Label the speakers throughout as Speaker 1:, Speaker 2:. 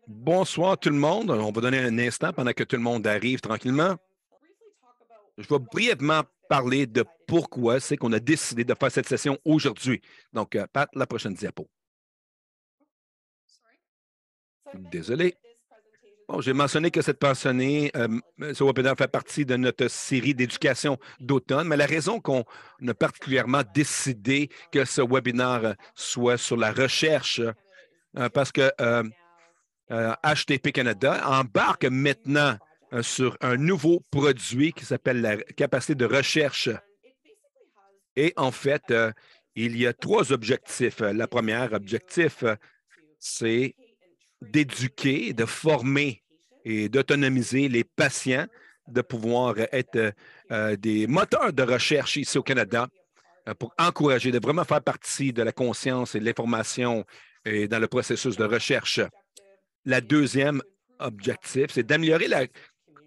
Speaker 1: Bonsoir tout le monde. On va donner un instant pendant que tout le monde arrive tranquillement. Je vais brièvement parler de pourquoi c'est qu'on a décidé de faire cette session aujourd'hui. Donc, Pat, la prochaine diapo. Désolé. Bon, j'ai mentionné que cette passionnée, ce webinaire fait partie de notre série d'éducation d'automne, mais la raison qu'on a particulièrement décidé que ce webinaire soit sur la recherche, parce que HTP Canada embarque maintenant sur un nouveau produit qui s'appelle la capacité de recherche. Et en fait, il y a trois objectifs. Le premier objectif, c'est d'éduquer, de former et d'autonomiser les patients, de pouvoir être des moteurs de recherche ici au Canada pour encourager, de vraiment faire partie de la conscience et de l'information et dans le processus de recherche. La deuxième objectif, c'est d'améliorer la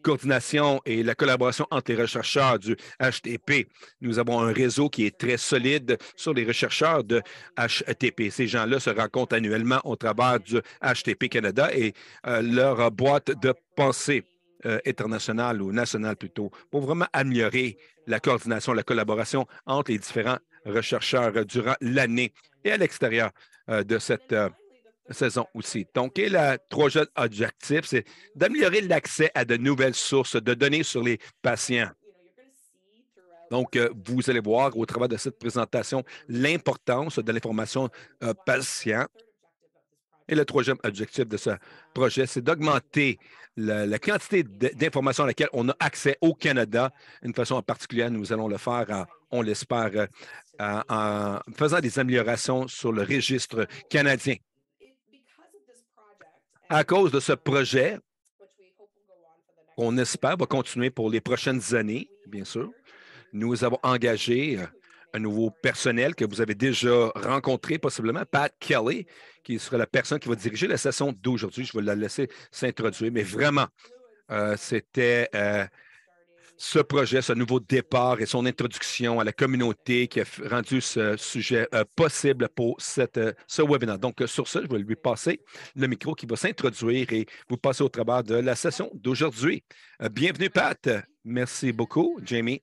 Speaker 1: coordination et la collaboration entre les chercheurs du HTP. Nous avons un réseau qui est très solide sur les chercheurs de HTP. Ces gens-là se rencontrent annuellement au travers du HTP Canada et leur boîte de pensée internationale ou nationale plutôt, pour vraiment améliorer la coordination, la collaboration entre les différents chercheurs durant l'année et à l'extérieur de cette saison aussi. Donc, et le troisième objectif, c'est d'améliorer l'accès à de nouvelles sources de données sur les patients. Donc, vous allez voir au travers de cette présentation l'importance de l'information patient. Et le troisième objectif de ce projet, c'est d'augmenter la quantité d'informations à laquelle on a accès au Canada. D'une façon particulière, nous allons le faire, on l'espère, en faisant des améliorations sur le registre canadien. À cause de ce projet, on espère va continuer pour les prochaines années, bien sûr. Nous avons engagé un nouveau personnel que vous avez déjà rencontré, possiblement, Pat Kelly, qui sera la personne qui va diriger la session d'aujourd'hui. Je vais la laisser s'introduire, mais vraiment, c'était ce projet, ce nouveau départ et son introduction à la communauté qui a rendu ce sujet possible pour ce webinaire. Donc, sur ce, je vais lui passer le micro qui va s'introduire et vous passer au travers de la session d'aujourd'hui. Bienvenue, Pat. Merci beaucoup, Jamie.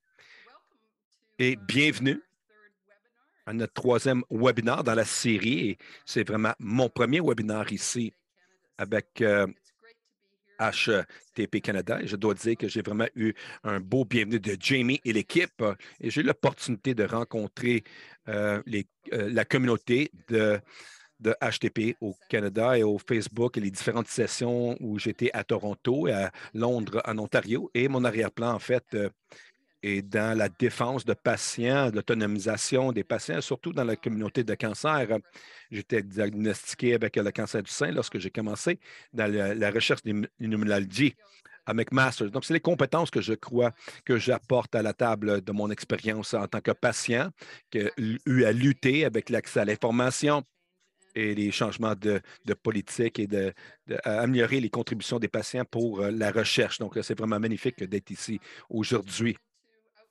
Speaker 1: Et bienvenue à notre troisième webinaire dans la série. Et c'est vraiment mon premier webinaire ici avec HTP Canada. Et je dois dire que j'ai vraiment eu un beau bienvenue de Jamie et l'équipe. Et j'ai eu l'opportunité de rencontrer la communauté de HTP au Canada et au Facebook et les différentes sessions où j'étais à Toronto et à Londres, en Ontario. Et mon arrière-plan, en fait, est dans la défense de patients, de l'autonomisation des patients, surtout dans la communauté de cancer. J'étais diagnostiqué avec le cancer du sein lorsque j'ai commencé dans la recherche d'immunologie à McMaster. Donc, c'est les compétences que je crois que j'apporte à la table de mon expérience en tant que patient, qui a eu à lutter avec l'accès à l'information et les changements de politique et d'améliorer les contributions des patients pour la recherche. Donc, c'est vraiment magnifique d'être ici aujourd'hui.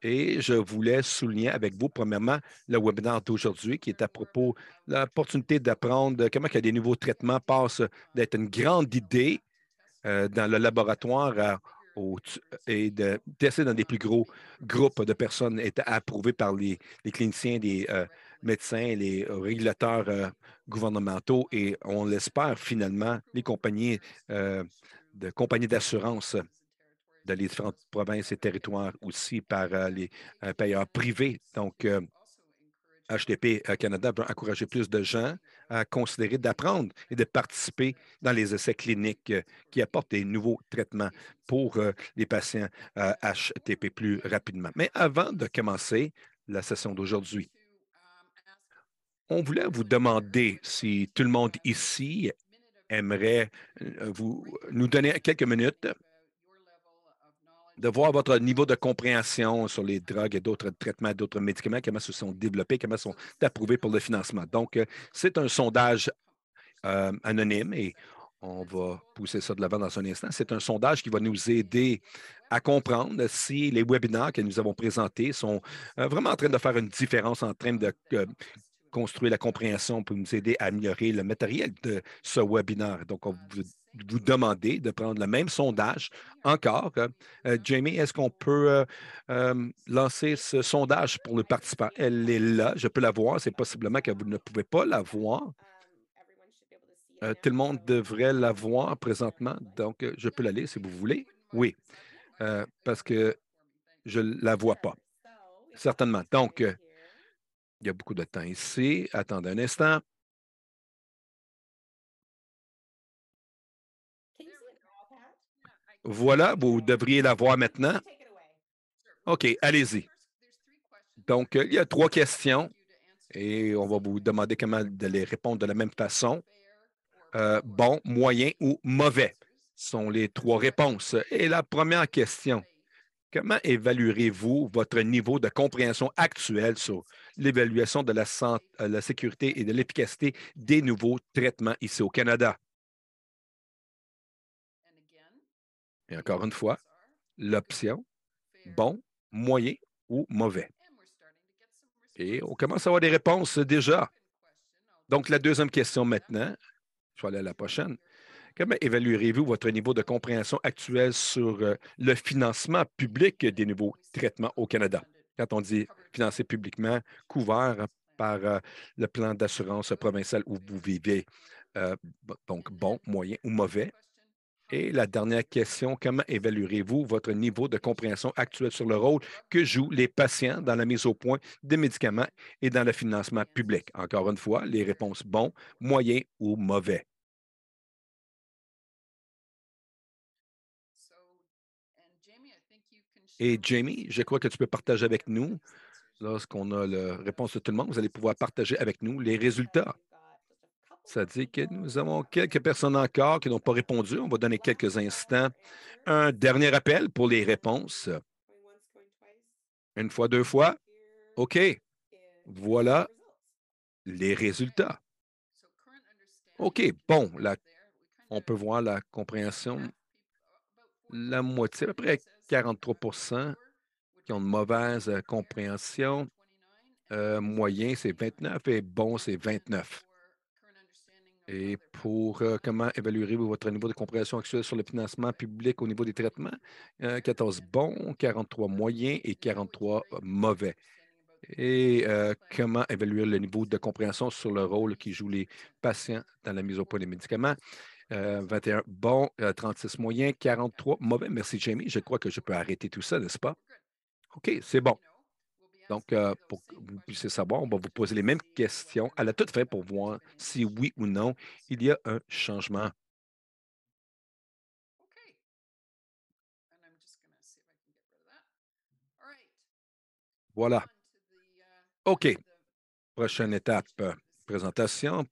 Speaker 1: Et je voulais souligner avec vous, premièrement, le webinaire d'aujourd'hui qui est à propos de l'opportunité d'apprendre comment que des nouveaux traitements passent d'être une grande idée dans le laboratoire et de tester dans des plus gros groupes de personnes est approuvé par les cliniciens, les médecins, les régulateurs gouvernementaux et on l'espère finalement les compagnies d'assurance de les différentes provinces et territoires aussi par les payeurs privés. Donc, HTP Canada veut encourager plus de gens à considérer d'apprendre et de participer dans les essais cliniques qui apportent des nouveaux traitements pour les patients HTP plus rapidement. Mais avant de commencer la session d'aujourd'hui, on voulait vous demander si tout le monde ici aimerait nous donner quelques minutes de voir votre niveau de compréhension sur les drogues et d'autres traitements, d'autres médicaments, comment se sont développés, comment sont approuvés pour le financement. Donc, c'est un sondage anonyme et on va pousser ça de l'avant dans un instant. C'est un sondage qui va nous aider à comprendre si les webinaires que nous avons présentés sont vraiment en train de faire une différence en train de construire la compréhension pour nous aider à améliorer le matériel de ce webinaire. Donc, on vous vous demander de prendre le même sondage encore. Jamie, est-ce qu'on peut lancer ce sondage pour le participant? Elle est là, je peux la voir. C'est possiblement que vous ne pouvez pas la voir. Tout le monde devrait la voir présentement, donc je peux la lire si vous voulez. Oui, parce que je ne la vois pas. Certainement. Donc, il y a beaucoup de temps ici. Attendez un instant. Voilà, vous devriez la voir maintenant. OK, allez-y. Donc, il y a 3 questions et on va vous demander comment de les répondre de la même façon. Bon, moyen ou mauvais sont les 3 réponses. Et la première question, comment évaluerez-vous votre niveau de compréhension actuel sur l'évaluation de la sécurité et de l'efficacité des nouveaux traitements ici au Canada? Et encore une fois, l'option bon, moyen ou mauvais. Et on commence à avoir des réponses déjà. Donc, la deuxième question maintenant, je vais aller à la prochaine. Comment évaluerez-vous votre niveau de compréhension actuel sur le financement public des nouveaux traitements au Canada? Quand on dit financé publiquement, couvert par le plan d'assurance provincial où vous vivez. Donc, bon, moyen ou mauvais. Et la dernière question, comment évaluerez-vous votre niveau de compréhension actuel sur le rôle que jouent les patients dans la mise au point des médicaments et dans le financement public? Encore une fois, les réponses bon, moyen ou mauvais. Et Jamie, je crois que tu peux partager avec nous, lorsqu'on a la réponse de tout le monde, vous allez pouvoir partager avec nous les résultats. Ça dit que nous avons quelques personnes encore qui n'ont pas répondu. On va donner quelques instants. Un dernier appel pour les réponses. Une fois, deux fois. OK. Voilà les résultats. OK. Bon, on peut voir la compréhension. La moitié, à peu près 43 qui ont une mauvaise compréhension. Moyen, c'est 29 et bon, c'est 29. Et pour comment évaluerez-vous votre niveau de compréhension actuel sur le financement public au niveau des traitements? 14 bons, 43 moyens et 43 mauvais. Et comment évaluer le niveau de compréhension sur le rôle qui jouent les patients dans la mise au point des médicaments? 21 bons, 36 moyens, 43 mauvais. Merci, Jamie. Je crois que je peux arrêter tout ça, n'est-ce pas? OK, c'est bon. Donc, pour que vous puissiez savoir, on va vous poser les mêmes questions à la toute fin pour voir si oui ou non il y a un changement. Voilà. OK. Prochaine étape, présentation.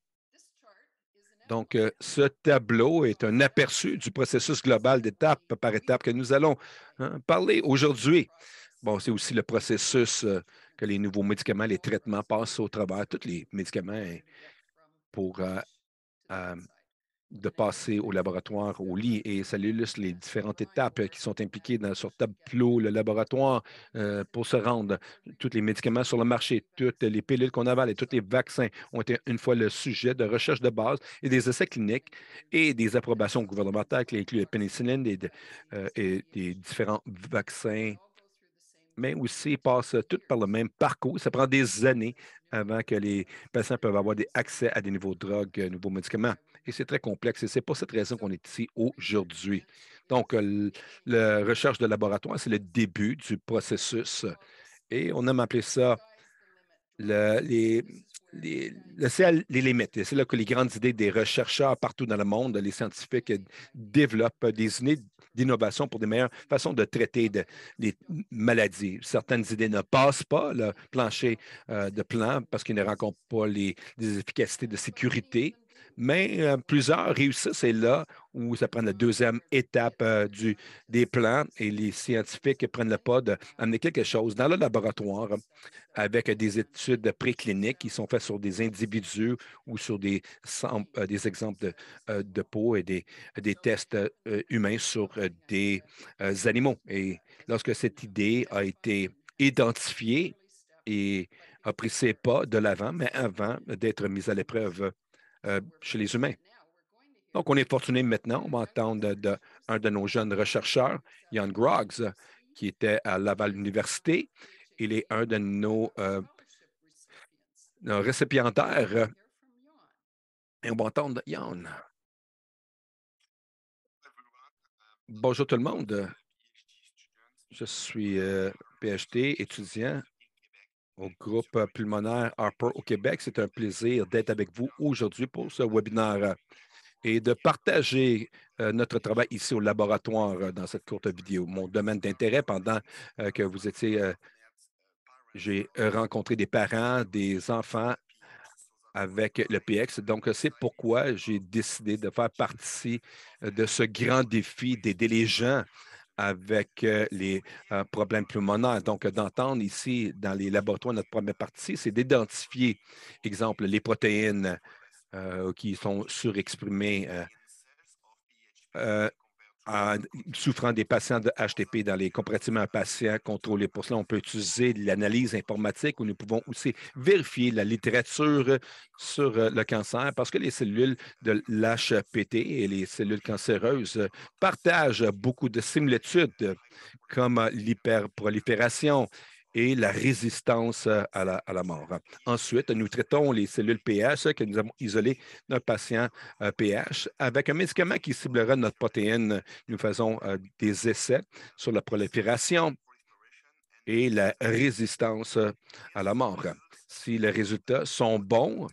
Speaker 1: Donc, ce tableau est un aperçu du processus global d'étape par étape que nous allons parler aujourd'hui. Bon, c'est aussi le processus que les nouveaux médicaments, les traitements passent au travers, tous les médicaments pour euh, de passer au laboratoire, au lit, et ça illustre les différentes étapes qui sont impliquées sur tableau, le laboratoire, pour se rendre. Tous les médicaments sur le marché, toutes les pilules qu'on avale et tous les vaccins ont été une fois le sujet de recherche de base et des essais cliniques et des approbations gouvernementales qui incluent la pénicilline et des différents vaccins, mais aussi passent toutes par le même parcours. Ça prend des années avant que les patients peuvent avoir des accès à des nouveaux drogues, nouveaux médicaments. Et c'est très complexe et c'est pour cette raison qu'on est ici aujourd'hui. Donc, la recherche de laboratoire, c'est le début du processus et on aime appeler ça le, le ciel, les limites. C'est là que les grandes idées des chercheurs partout dans le monde, les scientifiques développent des idées d'innovation pour des meilleures façons de traiter les maladies. Certaines idées ne passent pas le plancher de plan parce qu'ils ne rencontrent pas les efficacités de sécurité. Mais plusieurs réussissent, et là où ça prend la deuxième étape des plans et les scientifiques prennent le pas d'amener quelque chose dans le laboratoire avec des études précliniques qui sont faites sur des individus ou sur des exemples de peau et des tests humains sur des animaux. Et lorsque cette idée a été identifiée et a pris ses pas de l'avant, mais avant d'être mise à l'épreuve chez les humains. Donc, on est fortuné maintenant. On va entendre un de nos jeunes chercheurs, Jan Groggs, qui était à Laval Université. Il est un de nos récipiendaires. Et on va entendre Jan. Bonjour tout le monde. Je suis PhD, étudiant au groupe pulmonaire Harper au Québec. C'est un plaisir d'être avec vous aujourd'hui pour ce webinaire et de partager notre travail ici au laboratoire dans cette courte vidéo. Mon domaine d'intérêt pendant que vous étiez, j'ai rencontré des parents, des enfants avec le PX. Donc, c'est pourquoi j'ai décidé de faire partie de ce grand défi d'aider les gens avec les problèmes pulmonaires. Donc, d'entendre ici dans les laboratoires, notre première partie, c'est d'identifier, exemple, les protéines qui sont surexprimées euh, en souffrant des patients de HTP dans les compartiments patients contrôlés. Pour cela, on peut utiliser l'analyse informatique où nous pouvons aussi vérifier la littérature sur le cancer parce que les cellules de l'HPT et les cellules cancéreuses partagent beaucoup de similitudes comme l'hyperprolifération et la résistance à la mort. Ensuite, nous traitons les cellules pH que nous avons isolées d'un patient pH avec un médicament qui ciblera notre protéine. Nous faisons des essais sur la prolifération et la résistance à la mort. Si les résultats sont bons,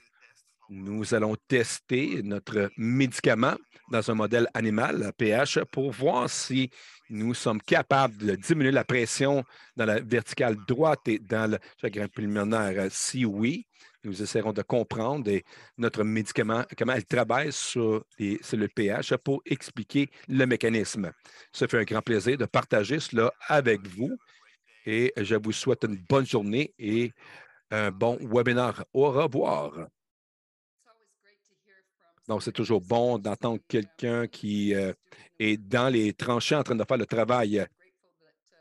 Speaker 1: nous allons tester notre médicament dans un modèle animal, pH, pour voir si nous sommes capables de diminuer la pression dans la verticale droite et dans le chagrin pulmonaire. Si oui, nous essaierons de comprendre notre médicament, comment elle travaille sur les cellules pH pour expliquer le mécanisme. Ça fait un grand plaisir de partager cela avec vous et je vous souhaite une bonne journée et un bon webinaire. Au revoir. Donc, c'est toujours bon d'entendre quelqu'un qui est dans les tranchées en train de faire le travail.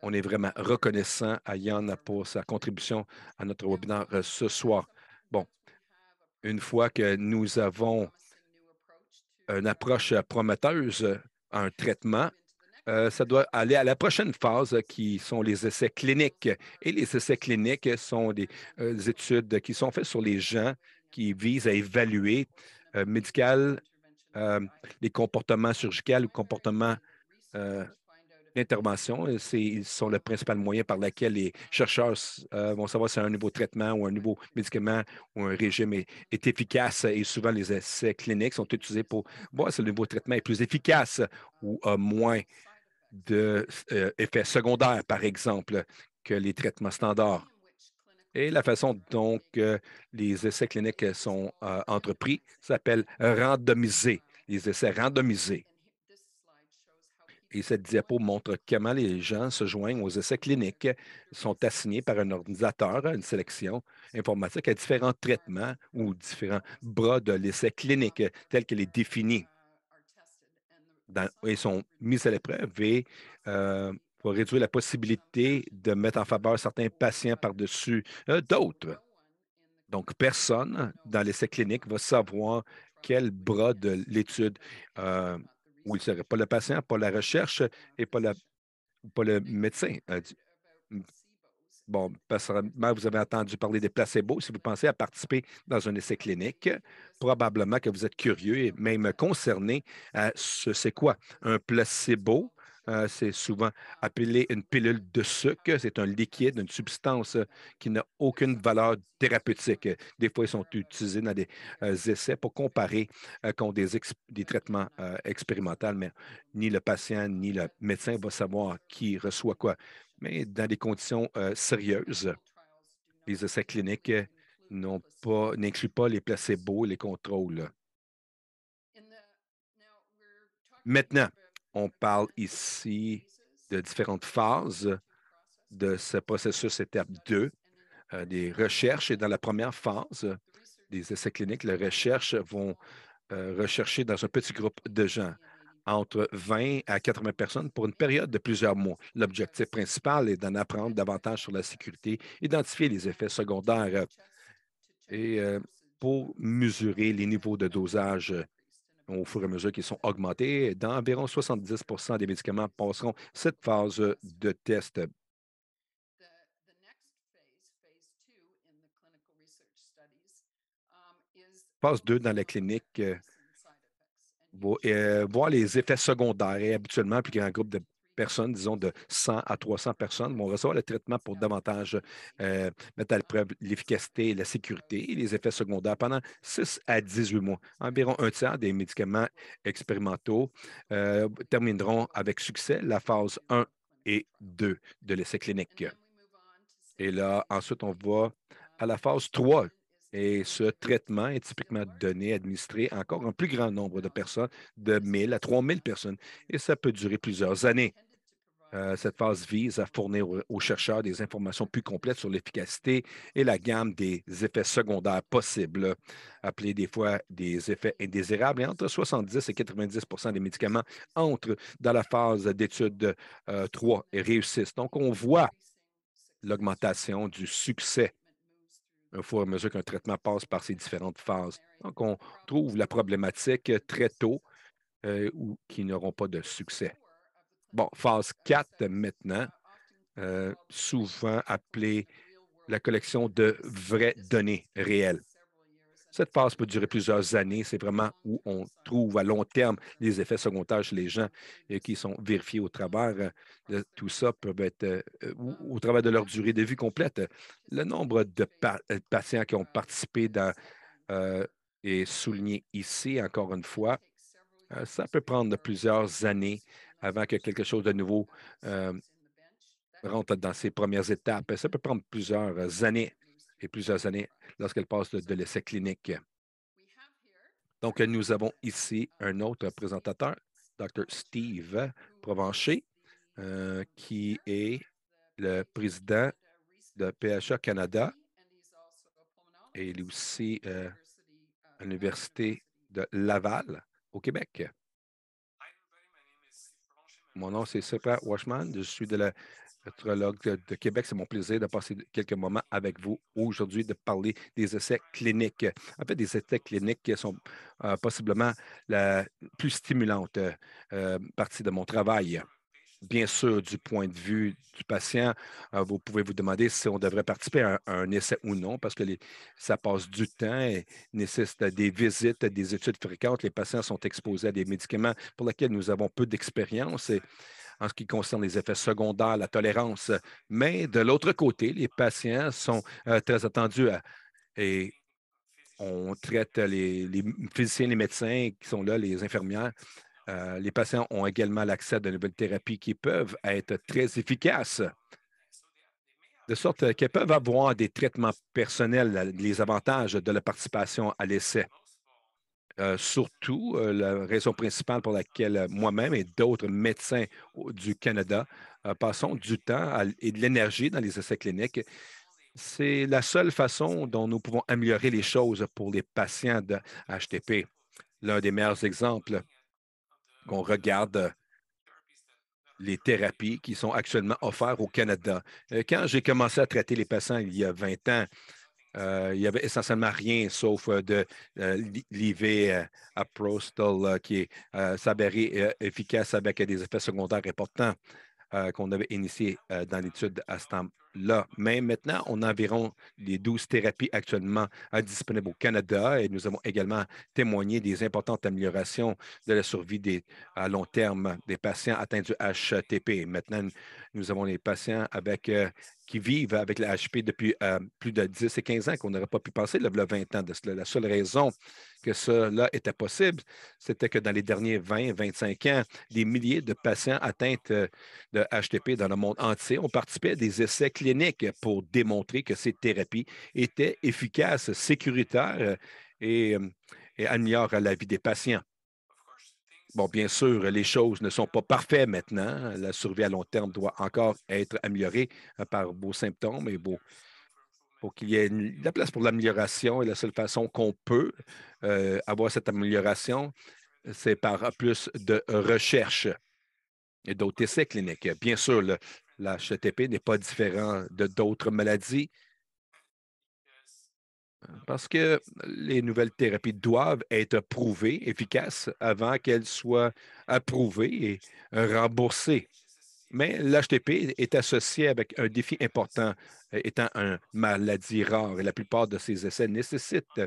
Speaker 1: On est vraiment reconnaissant à Yann pour sa contribution à notre webinaire ce soir. Bon, une fois que nous avons une approche prometteuse, un traitement, ça doit aller à la prochaine phase qui sont les essais cliniques. Et les essais cliniques sont des études qui sont faites sur les gens qui visent à évaluer médical les comportements chirurgicaux ou comportements euh, d'intervention. Ils sont le principal moyen par lequel les chercheurs vont savoir si un nouveau traitement ou un nouveau médicament ou un régime est efficace. Et souvent, les essais cliniques sont utilisés pour voir si le nouveau traitement est plus efficace ou a moins d'effets secondaires, par exemple, que les traitements standards. Et la façon dont les essais cliniques sont entrepris s'appelle randomiser, les essais randomisés. Et cette diapo montre comment les gens se joignent aux essais cliniques, sont assignés par un ordinateur à une sélection informatique à différents traitements ou différents bras de l'essai clinique tel qu'il est défini. Ils sont mis à l'épreuve et pour réduire la possibilité de mettre en faveur certains patients par-dessus d'autres. Donc, personne dans l'essai clinique va savoir quel bras de l'étude où il serait. Pas le patient, pas la recherche et pas le médecin. Bon, personnellement, vous avez entendu parler des placebos. Si vous pensez à participer dans un essai clinique, probablement que vous êtes curieux et même concerné à ce c'est quoi un placebo. C'est souvent appelé une pilule de sucre. C'est un liquide, une substance qui n'a aucune valeur thérapeutique. Des fois, ils sont utilisés dans des essais pour comparer contre des traitements expérimentaux, mais ni le patient ni le médecin va savoir qui reçoit quoi. Mais dans des conditions sérieuses, les essais cliniques n'incluent pas les placebos, les contrôles. Maintenant, on parle ici de différentes phases de ce processus étape 2, des recherches. Et dans la première phase des essais cliniques, les recherches vont rechercher dans un petit groupe de gens, entre 20 à 80 personnes pour une période de plusieurs mois. L'objectif principal est d'en apprendre davantage sur la sécurité, identifier les effets secondaires et pour mesurer les niveaux de dosage au fur et à mesure qu'ils sont augmentés. Dans environ 70 des médicaments passeront cette phase de test. Phase 2 dans la clinique va voir les effets secondaires. Et habituellement, un plus grand groupe de personnes, disons de 100 à 300 personnes, vont recevoir le traitement pour davantage mettre à l'épreuve l'efficacité et la sécurité et les effets secondaires pendant 6 à 18 mois. Environ un tiers des médicaments expérimentaux termineront avec succès la phase 1 et 2 de l'essai clinique. Et là, ensuite, on va à la phase 3. Et ce traitement est typiquement donné, administré à encore un plus grand nombre de personnes, de 1000 à 3000 personnes, et ça peut durer plusieurs années. Cette phase vise à fournir aux chercheurs des informations plus complètes sur l'efficacité et la gamme des effets secondaires possibles, appelés des fois des effets indésirables. Et entre 70 et 90 des médicaments entrent dans la phase d'étude 3 et réussissent. Donc, on voit l'augmentation du succès au fur et à mesure qu'un traitement passe par ces différentes phases. Donc, on trouve la problématique très tôt ou qui n'auront pas de succès. Bon, phase 4 maintenant, souvent appelée la collection de vraies données réelles. Cette phase peut durer plusieurs années. C'est vraiment où on trouve à long terme les effets secondaires chez les gens qui sont vérifiés au travers de tout ça, peuvent être au travers de leur durée de vie complète. Le nombre de patients qui ont participé dans, est souligné ici, encore une fois. Ça peut prendre plusieurs années avant que quelque chose de nouveau euh, rentre dans ses premières étapes. Ça peut prendre plusieurs années et plusieurs années lorsqu'elle passe de l'essai clinique. Donc, nous avons ici un autre présentateur, Dr. Steve Provencher, qui est le président de PHA Canada et il est aussi à l'Université de Laval au Québec. Mon nom, c'est Sepra Washman. Je suis de la Patrologue de Québec. C'est mon plaisir de passer quelques moments avec vous aujourd'hui, de parler des essais cliniques. En fait, des essais cliniques qui sont possiblement la plus stimulante partie de mon travail. Bien sûr, du point de vue du patient, vous pouvez vous demander si on devrait participer à un essai ou non, parce que ça passe du temps et nécessite des visites, des études fréquentes. Les patients sont exposés à des médicaments pour lesquels nous avons peu d'expérience en ce qui concerne les effets secondaires, la tolérance. Mais de l'autre côté, les patients sont très attendus et on traite les physiciens, les médecins qui sont là, les infirmières. Les patients ont également l'accès à de nouvelles thérapies qui peuvent être très efficaces, de sorte qu'elles peuvent avoir des traitements personnels, les avantages de la participation à l'essai. Surtout, la raison principale pour laquelle moi-même et d'autres médecins du Canada passons du temps et de l'énergie dans les essais cliniques, c'est la seule façon dont nous pouvons améliorer les choses pour les patients de HTP. L'un des meilleurs exemples qu'on regarde les thérapies qui sont actuellement offertes au Canada. Quand j'ai commencé à traiter les patients il y a 20 ans, il n'y avait essentiellement rien sauf de l'IV Aprostal qui est s'avérer efficace avec des effets secondaires importants qu'on avait initié dans l'étude à ce temps-là. Mais maintenant, on a environ les 12 thérapies actuellement disponibles au Canada et nous avons également témoigné des importantes améliorations de la survie à long terme des patients atteints du HTP. Maintenant, nous avons les patients qui vivent avec le HP depuis plus de 10 et 15 ans qu'on n'aurait pas pu penser, il y a 20 ans de cela. La seule raison que cela était possible, c'était que dans les derniers 20-25 ans, des milliers de patients atteints de HTP dans le monde entier ont participé à des essais cliniques pour démontrer que ces thérapies étaient efficaces, sécuritaires et, et améliorent la vie des patients. Bon, bien sûr, les choses ne sont pas parfaites maintenant. La survie à long terme doit encore être améliorée par vos symptômes et pour qu'il y ait de la place pour l'amélioration. Et la seule façon qu'on peut avoir cette amélioration, c'est par plus de recherche et d'autres essais cliniques. Bien sûr, la HTP n'est pas différent de d'autres maladies parce que les nouvelles thérapies doivent être prouvées, efficaces, avant qu'elles soient approuvées et remboursées. Mais l'HTP est associé avec un défi important, étant une maladie rare, et la plupart de ces essais nécessitent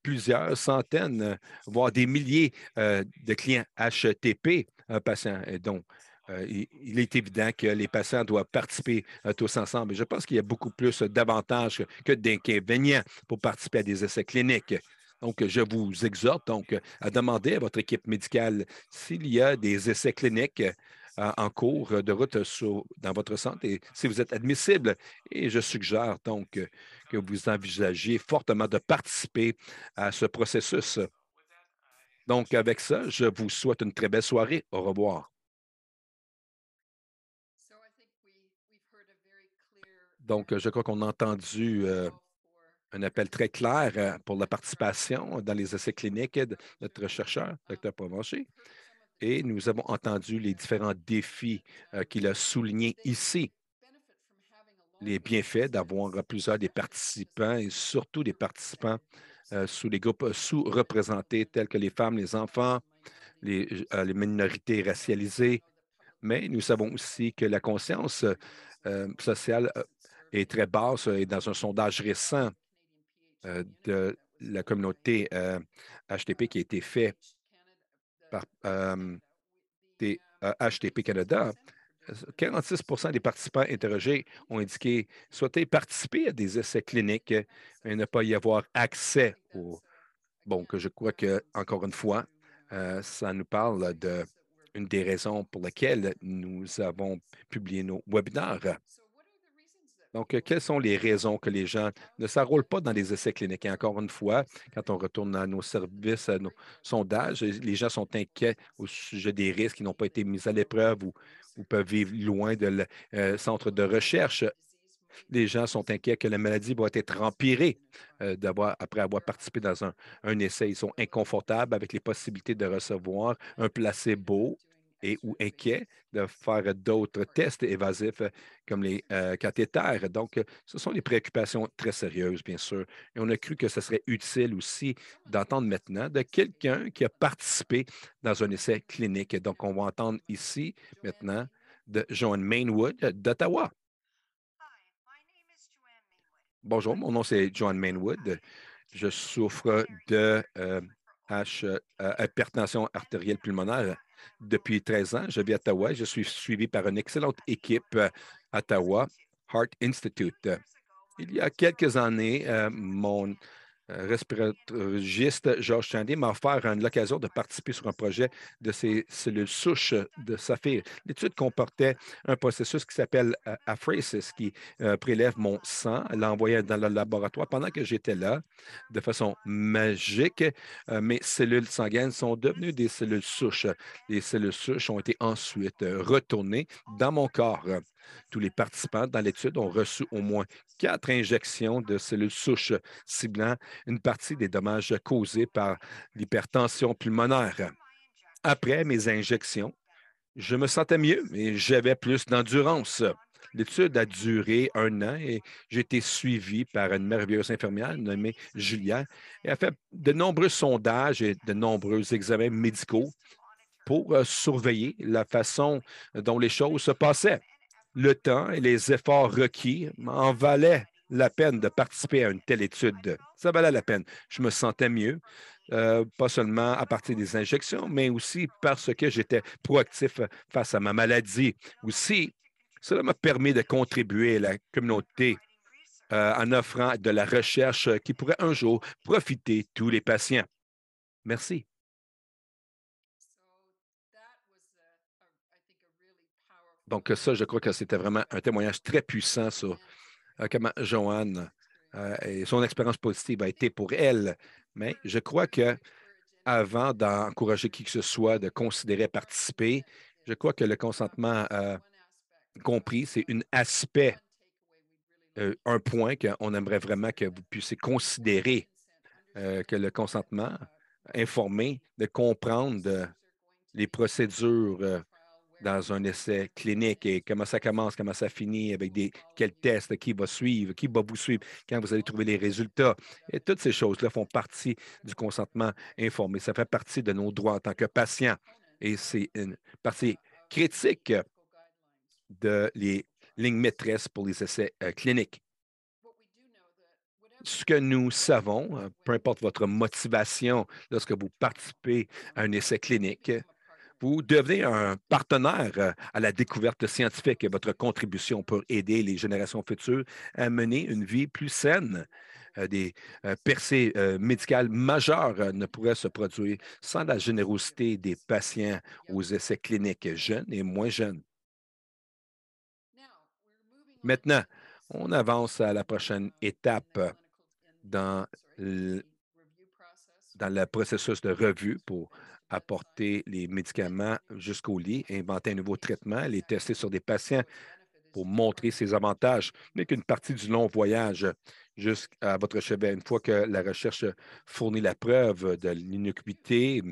Speaker 1: plusieurs centaines, voire des milliers de clients HTP, un patient. Et donc, il est évident que les patients doivent participer tous ensemble. Et je pense qu'il y a beaucoup plus d'avantages que d'inconvénients pour participer à des essais cliniques. Donc, je vous exhorte donc à demander à votre équipe médicale s'il y a des essais cliniques en cours de route dans votre centre et si vous êtes admissible. Et je suggère donc que vous envisagiez fortement de participer à ce processus. Donc, avec ça, je vous souhaite une très belle soirée. Au revoir. Donc, je crois qu'on a entendu un appel très clair pour la participation dans les essais cliniques de notre chercheur, Dr. Provencher. Et nous avons entendu les différents défis qu'il a soulignés ici. Les bienfaits d'avoir plusieurs des participants et surtout des participants sous les groupes sous-représentés tels que les femmes, les enfants, les minorités racialisées. Mais nous savons aussi que la conscience sociale est très basse et dans un sondage récent de la communauté HTP qui a été fait par HTP Canada, 46 des participants interrogés ont indiqué souhaiter participer à des essais cliniques et ne pas y avoir accès au. Bon, que je crois que, encore une fois, ça nous parle d'une des raisons pour lesquelles nous avons publié nos webinaires. Donc, quelles sont les raisons que les gens ne s'enrôlent pas dans les essais cliniques? Et encore une fois, quand on retourne à nos services, à nos sondages, les gens sont inquiets au sujet des risques qui n'ont pas été mis à l'épreuve ou peuvent vivre loin de centre de recherche. Les gens sont inquiets que la maladie va être empirée après avoir participé dans un essai. Ils sont inconfortables avec les possibilités de recevoir un placebo et ou inquiets de faire d'autres tests évasifs comme les cathéters. Donc, ce sont des préoccupations très sérieuses, bien sûr. Et on a cru que ce serait utile aussi d'entendre maintenant de quelqu'un qui a participé dans un essai clinique. Donc, on va entendre ici maintenant de Joanne Mainwood d'Ottawa. Bonjour, mon nom c'est John Mainwood. Je souffre de hypertension artérielle pulmonaire depuis 13 ans. Je vis à Ottawa. Je suis suivi par une excellente équipe à Ottawa, Heart Institute. Il y a quelques années, mon respirologiste Georges Chandier m'a offert l'occasion de participer sur un projet de ces cellules souches de saphir. L'étude comportait un processus qui s'appelle apheresis, qui prélève mon sang, l'envoie dans le laboratoire. Pendant que j'étais là, de façon magique, mes cellules sanguines sont devenues des cellules souches. Les cellules souches ont été ensuite retournées dans mon corps. Tous les participants dans l'étude ont reçu au moins 4 injections de cellules souches ciblant une partie des dommages causés par l'hypertension pulmonaire. Après mes injections, je me sentais mieux et j'avais plus d'endurance. L'étude a duré 1 an et j'ai été suivi par une merveilleuse infirmière nommée Julia et a fait de nombreux sondages et de nombreux examens médicaux pour surveiller la façon dont les choses se passaient. Le temps et les efforts requis en valaient la peine de participer à une telle étude. Ça valait la peine. Je me sentais mieux, pas seulement à partir des injections, mais aussi parce que j'étais proactif face à ma maladie. Aussi, cela m'a permis de contribuer à la communauté en offrant de la recherche qui pourrait un jour profiter tous les patients. Merci. Donc, ça, je crois que c'était vraiment un témoignage très puissant sur comment Joanne et son expérience positive a été pour elle. Mais je crois que avant d'encourager qui que ce soit de considérer participer, je crois que le consentement compris, c'est un aspect, un point qu'on aimerait vraiment que vous puissiez considérer, que le consentement informé, de comprendre les procédures dans un essai clinique et comment ça commence, comment ça finit, avec quels tests, qui va suivre, qui va vous suivre, quand vous allez trouver les résultats. Et toutes ces choses-là font partie du consentement informé. Ça fait partie de nos droits en tant que patients. Et c'est une partie critique de les lignes maîtresses pour les essais cliniques. Ce que nous savons, peu importe votre motivation lorsque vous participez à un essai clinique, vous devenez un partenaire à la découverte scientifique et votre contribution peut aider les générations futures à mener une vie plus saine. Des percées médicales majeures ne pourraient se produire sans la générosité des patients aux essais cliniques jeunes et moins jeunes. Maintenant, on avance à la prochaine étape dans le, dans le processus de revue pour apporter les médicaments jusqu'au lit, inventer un nouveau traitement, les tester sur des patients pour montrer ses avantages, mais qu'une partie du long voyage jusqu'à votre chevet, une fois que la recherche fournit la preuve de l'innocuité et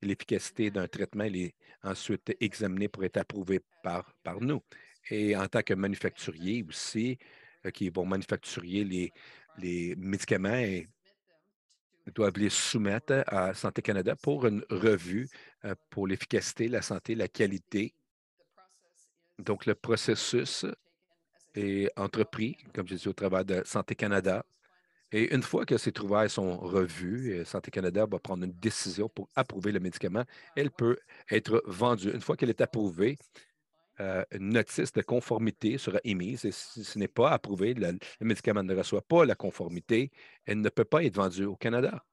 Speaker 1: l'efficacité d'un traitement, il est ensuite examiné pour être approuvé par nous. Et en tant que manufacturier aussi, qui vont manufacturier les médicaments et doivent les soumettre à Santé Canada pour une revue pour l'efficacité, la santé, la qualité. Donc, le processus est entrepris, comme je dis, au travers de Santé Canada. Et une fois que ces trouvailles sont revues, Santé Canada va prendre une décision pour approuver le médicament. Elle peut être vendue. Une fois qu'elle est approuvée, une notice de conformité sera émise et si ce n'est pas approuvé, le médicament ne reçoit pas la conformité, elle ne peut pas être vendue au Canada.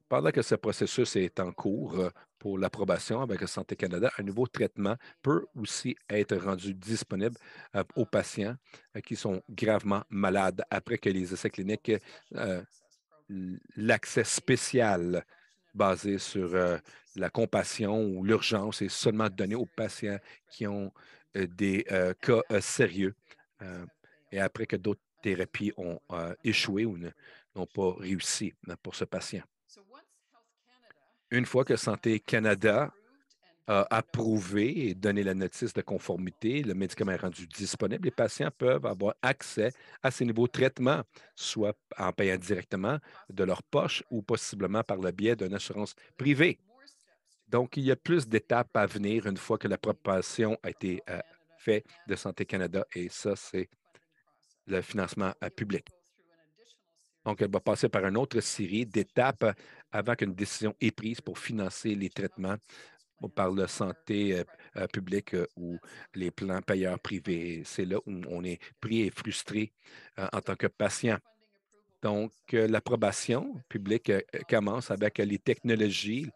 Speaker 1: Pendant que ce processus est en cours pour l'approbation avec Santé Canada, un nouveau traitement peut aussi être rendu disponible aux patients qui sont gravement malades après que les essais cliniques, euh, l'accès spécial basé sur la compassion ou l'urgence est seulement donné aux patients qui ont des cas sérieux et après que d'autres thérapies ont échoué ou n'ont pas réussi pour ce patient. Une fois que Santé Canada a approuvé et donné la notice de conformité, le médicament est rendu disponible, les patients peuvent avoir accès à ces nouveaux traitements, soit en payant directement de leur poche ou possiblement par le biais d'une assurance privée. Donc, il y a plus d'étapes à venir une fois que l'approbation a été faite de Santé Canada et ça, c'est le financement public. Donc, elle va passer par une autre série d'étapes avant qu'une décision est prise pour financer les traitements par la santé publique ou les plans payeurs privés. C'est là où on est pris et frustré en tant que patient. Donc, l'approbation publique commence avec les technologies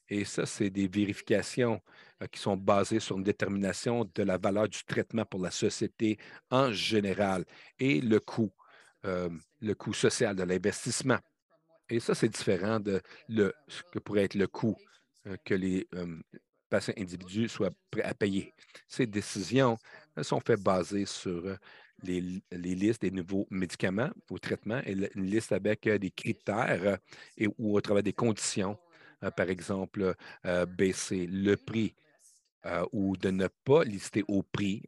Speaker 1: et ça, c'est des vérifications qui sont basées sur une détermination de la valeur du traitement pour la société en général et euh, le coût social de l'investissement. Et ça, c'est différent de ce que pourrait être le coût que les patients individus soient prêts à payer. Ces décisions sont faites basées sur les listes des nouveaux médicaments ou traitements et une liste avec des critères ou au travers des conditions. Par exemple, baisser le prix ou de ne pas lister au prix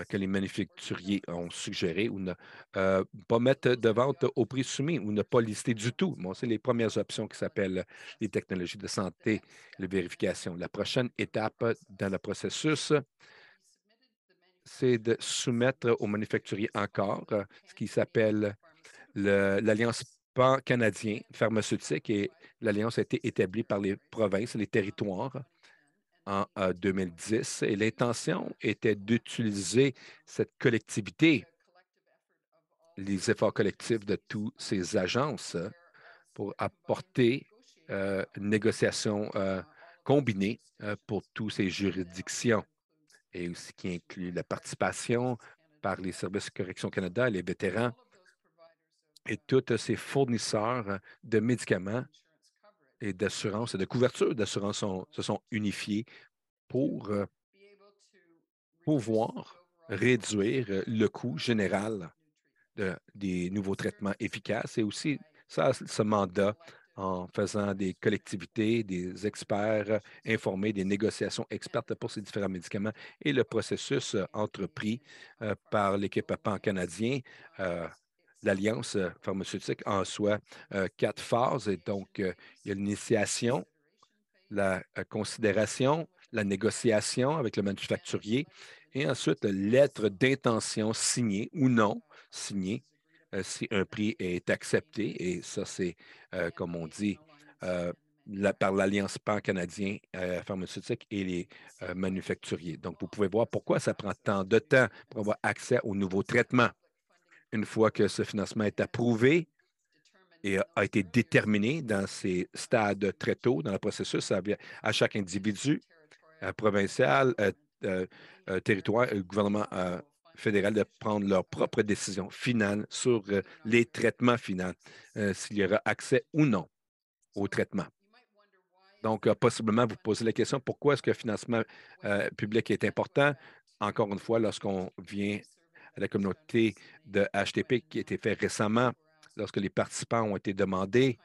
Speaker 1: que les manufacturiers ont suggéré ou ne pas mettre de vente au prix soumis ou ne pas lister du tout. Bon, c'est les premières options qui s'appellent les technologies de santé, les vérifications. La prochaine étape dans le processus, c'est de soumettre aux manufacturiers encore ce qui s'appelle l'Alliance pan-canadien pharmaceutique et l'Alliance a été établie par les provinces et les territoires en 2010 et l'intention était d'utiliser cette collectivité, les efforts collectifs de toutes ces agences pour apporter une négociation combinée pour toutes ces juridictions et aussi qui inclut la participation par les services de correction Canada, les vétérans et tous ces fournisseurs de médicaments et d'assurance et de couverture d'assurance se sont unifiés pour pouvoir réduire le coût général des nouveaux traitements efficaces et aussi ça, ce mandat en faisant des collectivités, des experts informés, des négociations expertes pour ces différents médicaments et le processus entrepris par l'équipe pan-canadien. L'Alliance pharmaceutique en soi quatre phases. Et donc, il y a l'initiation, la considération, la négociation avec le manufacturier et ensuite lettre d'intention signée ou non signée si un prix est accepté. Et ça, c'est, comme on dit, euh, par l'Alliance pan-canadien pharmaceutique et les manufacturiers. Donc, vous pouvez voir pourquoi ça prend tant de temps pour avoir accès aux nouveaux traitements. Une fois que ce financement est approuvé, et a été déterminé dans ces stades très tôt dans le processus. Ça vient à chaque individu provincial, euh, territoire et gouvernement fédéral de prendre leur propre décision finale sur les traitements finaux, s'il y aura accès ou non au traitement. Donc, possiblement, vous posez la question, pourquoi est-ce que le financement public est important? Encore une fois, lorsqu'on vient à la communauté de HTP qui a été fait récemment, lorsque les participants ont été demandés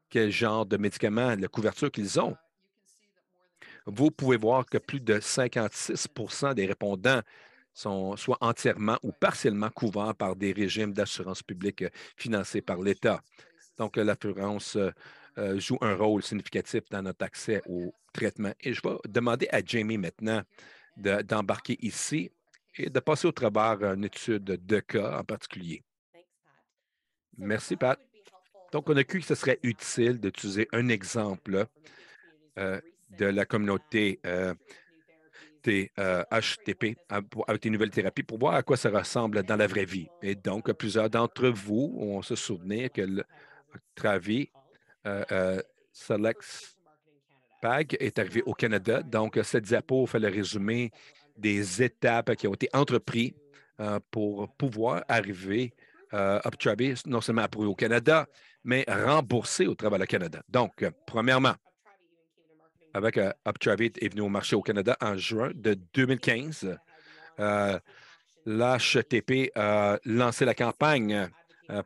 Speaker 1: quel genre de médicaments, la couverture qu'ils ont, vous pouvez voir que plus de 56 des répondants sont soit entièrement ou partiellement couverts par des régimes d'assurance publique financés par l'État. Donc, l'assurance joue un rôle significatif dans notre accès au traitement. Et je vais demander à Jamie maintenant d'embarquer ici et de passer au travers une étude de cas en particulier. Merci, Pat. Donc, on a cru que ce serait utile d'utiliser un exemple de la communauté HTP avec des nouvelles thérapies pour voir à quoi ça ressemble dans la vraie vie. Et donc, plusieurs d'entre vous ont se souvenir que le Travi Select PAG est arrivé au Canada. Donc, cette diapo fait le résumé des étapes qui ont été entreprises pour pouvoir arriver Uptravi, non seulement approuvé au Canada, mais remboursé au travers du Canada. Donc, premièrement, avec Uptravi est venu au marché au Canada en juin de 2015. L'HTP a lancé la campagne,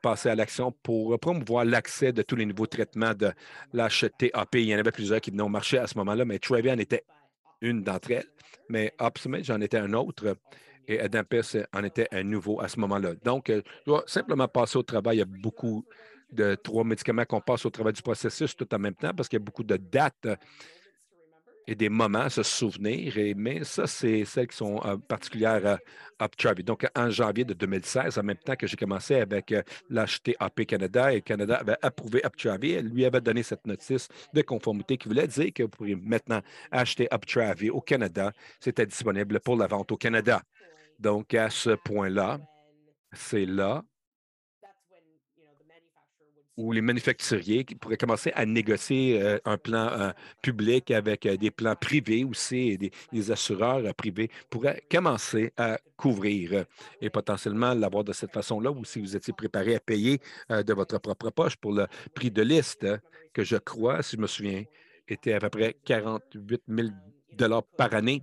Speaker 1: passé à l'action pour promouvoir l'accès de tous les nouveaux traitements de l'HTAP. Il y en avait plusieurs qui venaient au marché à ce moment-là, mais Travian était une d'entre elles. Mais Opsumate, j'en étais un autre. Et Adempis en était un nouveau à ce moment-là. Donc, je dois simplement passer au travail. Il y a beaucoup de trois médicaments qu'on passe au travail du processus tout en même temps parce qu'il y a beaucoup de dates et des moments à se souvenir. Mais ça, c'est celles qui sont particulières à Uptravi. Donc, en janvier de 2016, en même temps que j'ai commencé avec l'HTAP Canada, et Canada avait approuvé Uptravi, elle lui avait donné cette notice de conformité qui voulait dire que vous pourriez maintenant acheter Uptravi au Canada. C'était disponible pour la vente au Canada. Donc, à ce point-là, c'est là où les manufacturiers pourraient commencer à négocier un plan public avec des plans privés aussi et des assureurs privés pourraient commencer à couvrir et potentiellement l'avoir de cette façon-là ou si vous étiez préparé à payer de votre propre poche pour le prix de liste que je crois, si je me souviens, était à peu près 48 000 par année.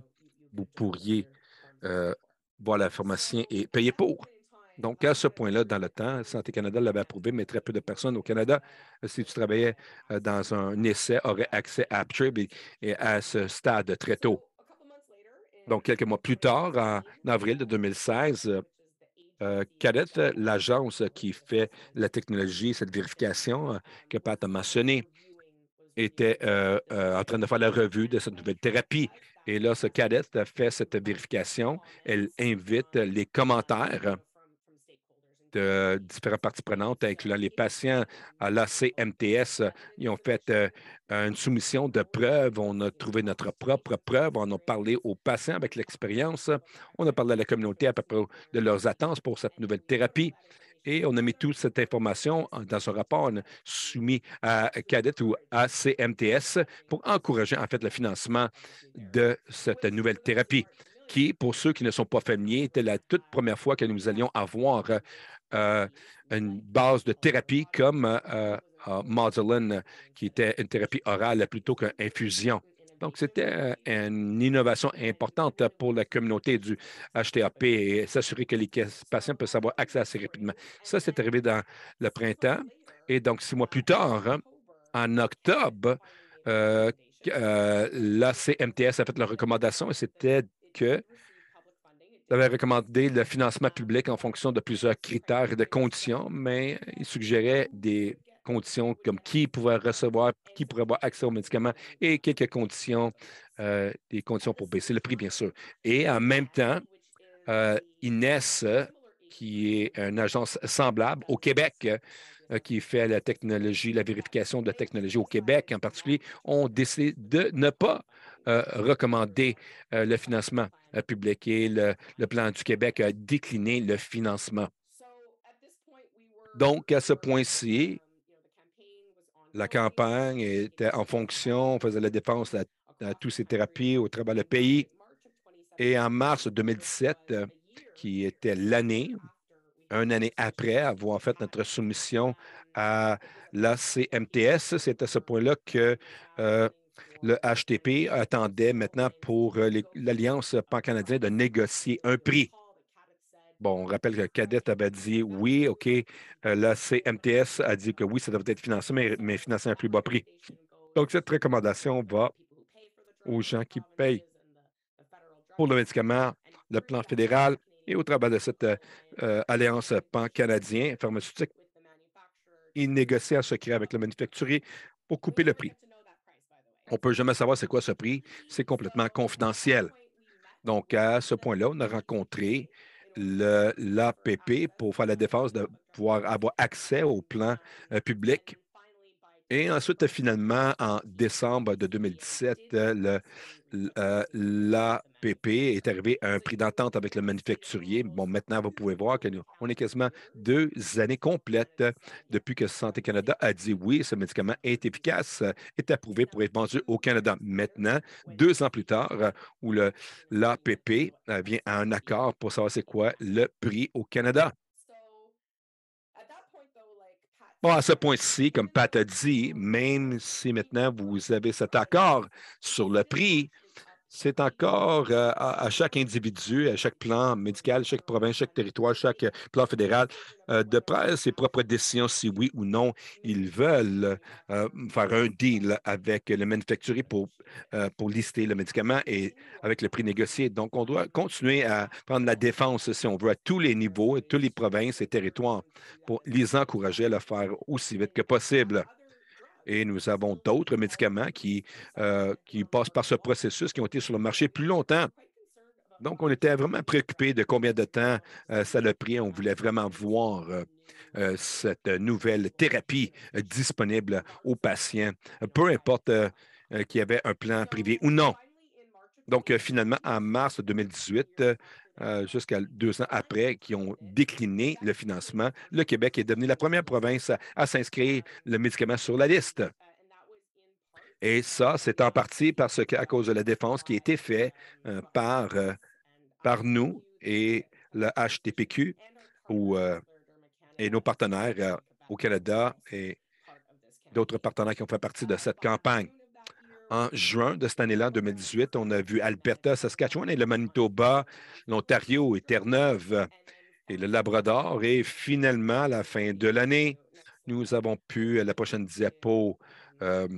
Speaker 1: Vous pourriez euh, voir la pharmacien et payer pour. Donc, à ce point-là, dans le temps, Santé Canada l'avait approuvé, mais très peu de personnes au Canada, si tu travaillais dans un essai, auraient accès à Aptrib et à ce stade très tôt. Donc, quelques mois plus tard, en avril de 2016, Cadet, l'agence qui fait la technologie, cette vérification que Pat a mentionnée, était en train de faire la revue de cette nouvelle thérapie. Et là, ce Cadet a fait cette vérification. Elle invite les commentaires de différentes parties prenantes, incluant les patients à l'ACMTS. Ils ont fait une soumission de preuves. On a trouvé notre propre preuve. On a parlé aux patients avec l'expérience. On a parlé à la communauté à peu près de leurs attentes pour cette nouvelle thérapie. Et on a mis toute cette information dans un rapport soumis à CADET ou à CMTS pour encourager en fait le financement de cette nouvelle thérapie qui, pour ceux qui ne sont pas familiers, était la toute première fois que nous allions avoir euh, une base de thérapie comme Modulin, qui était une thérapie orale plutôt qu'infusion. Donc, c'était une innovation importante pour la communauté du HTAP et s'assurer que les patients peuvent avoir accès assez rapidement. Ça, c'est arrivé dans le printemps. Et donc, 6 mois plus tard, hein, En octobre, euh, la CMTS a fait la recommandation et c'était que avait recommandé le financement public en fonction de plusieurs critères et de conditions, mais il suggérait des conditions comme qui pouvait recevoir, qui pourrait avoir accès aux médicaments et quelques conditions, des conditions pour baisser le prix, bien sûr. Et en même temps, Inès, qui est une agence semblable au Québec, qui fait la technologie, la vérification de la technologie au Québec en particulier, ont décidé de ne pas recommander le financement public et le plan du Québec a décliné le financement. Donc, à ce point-ci, la campagne était en fonction, on faisait la défense à toutes ces thérapies au travers le pays. Et en mars 2017, qui était l'année, une année après avoir fait notre soumission à la CMTS, c'est à ce point-là que euh, le HTP attendait maintenant pour l'Alliance pan-canadienne de négocier un prix. Bon, on rappelle que Cadet avait dit oui, OK. La CMTS a dit que oui, ça devrait être financé, mais financé à un plus bas prix. Donc, cette recommandation va aux gens qui payent pour le médicament, le plan fédéral et au travers de cette alliance pan-canadien pharmaceutique, ils négocient en secret avec le manufacturier pour couper le prix. On ne peut jamais savoir c'est quoi ce prix. C'est complètement confidentiel. Donc, à ce point-là, on a rencontré l'APP pour faire la défense de pouvoir avoir accès au plan public. Et ensuite, finalement, en décembre de 2017, l'APP est arrivé à un prix d'entente avec le manufacturier. Bon, maintenant, vous pouvez voir qu'on est quasiment 2 années complètes depuis que Santé Canada a dit oui, ce médicament est efficace, est approuvé pour être vendu au Canada. Maintenant, 2 ans plus tard, où l'APP vient à un accord pour savoir c'est quoi le prix au Canada. Bon, à ce point-ci, comme Pat a dit, même si maintenant vous avez cet accord sur le prix, c'est encore à chaque individu, à chaque plan médical, chaque province, chaque territoire, chaque plan fédéral, de prendre ses propres décisions si oui ou non ils veulent faire un deal avec le manufacturier pour lister le médicament et avec le prix négocié. Donc, on doit continuer à prendre la défense, si on veut, à tous les niveaux, à toutes les provinces et territoires pour les encourager à le faire aussi vite que possible. Et nous avons d'autres médicaments qui passent par ce processus, qui ont été sur le marché plus longtemps. Donc, on était vraiment préoccupés de combien de temps ça a pris. On voulait vraiment voir cette nouvelle thérapie disponible aux patients, peu importe qu'il y avait un plan privé ou non. Donc, finalement, en mars 2018, jusqu'à 2 ans après, qui ont décliné le financement, le Québec est devenu la première province à s'inscrire le médicament sur la liste. Et ça, c'est en partie parce qu'à cause de la défense qui a été faite par nous et le HTPQ et nos partenaires au Canada et d'autres partenaires qui ont fait partie de cette campagne. En juin de cette année-là, 2018, on a vu Alberta, Saskatchewan et le Manitoba, l'Ontario et Terre-Neuve et le Labrador. Et finalement, à la fin de l'année, nous avons pu, à la prochaine diapo, euh,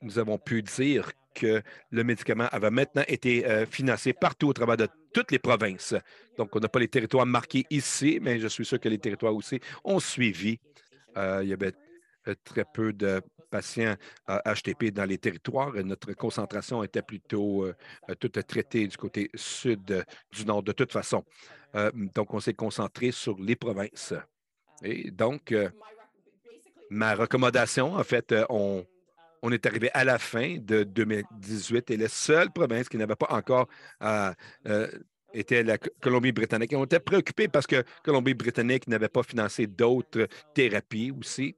Speaker 1: nous avons pu dire que le médicament avait maintenant été financé partout au travers de toutes les provinces. Donc, on n'a pas les territoires marqués ici, mais je suis sûr que les territoires aussi ont suivi. Il y avait très peu de patients HTP dans les territoires. Notre concentration était plutôt toute traitée du côté sud du nord de toute façon. Donc, on s'est concentré sur les provinces. Et donc, ma recommandation, en fait, on est arrivé à la fin de 2018 et la seule province qui n'avait pas encore euh, euh, était la Colombie-Britannique. Et on était préoccupés parce que Colombie-Britannique n'avait pas financé d'autres thérapies aussi.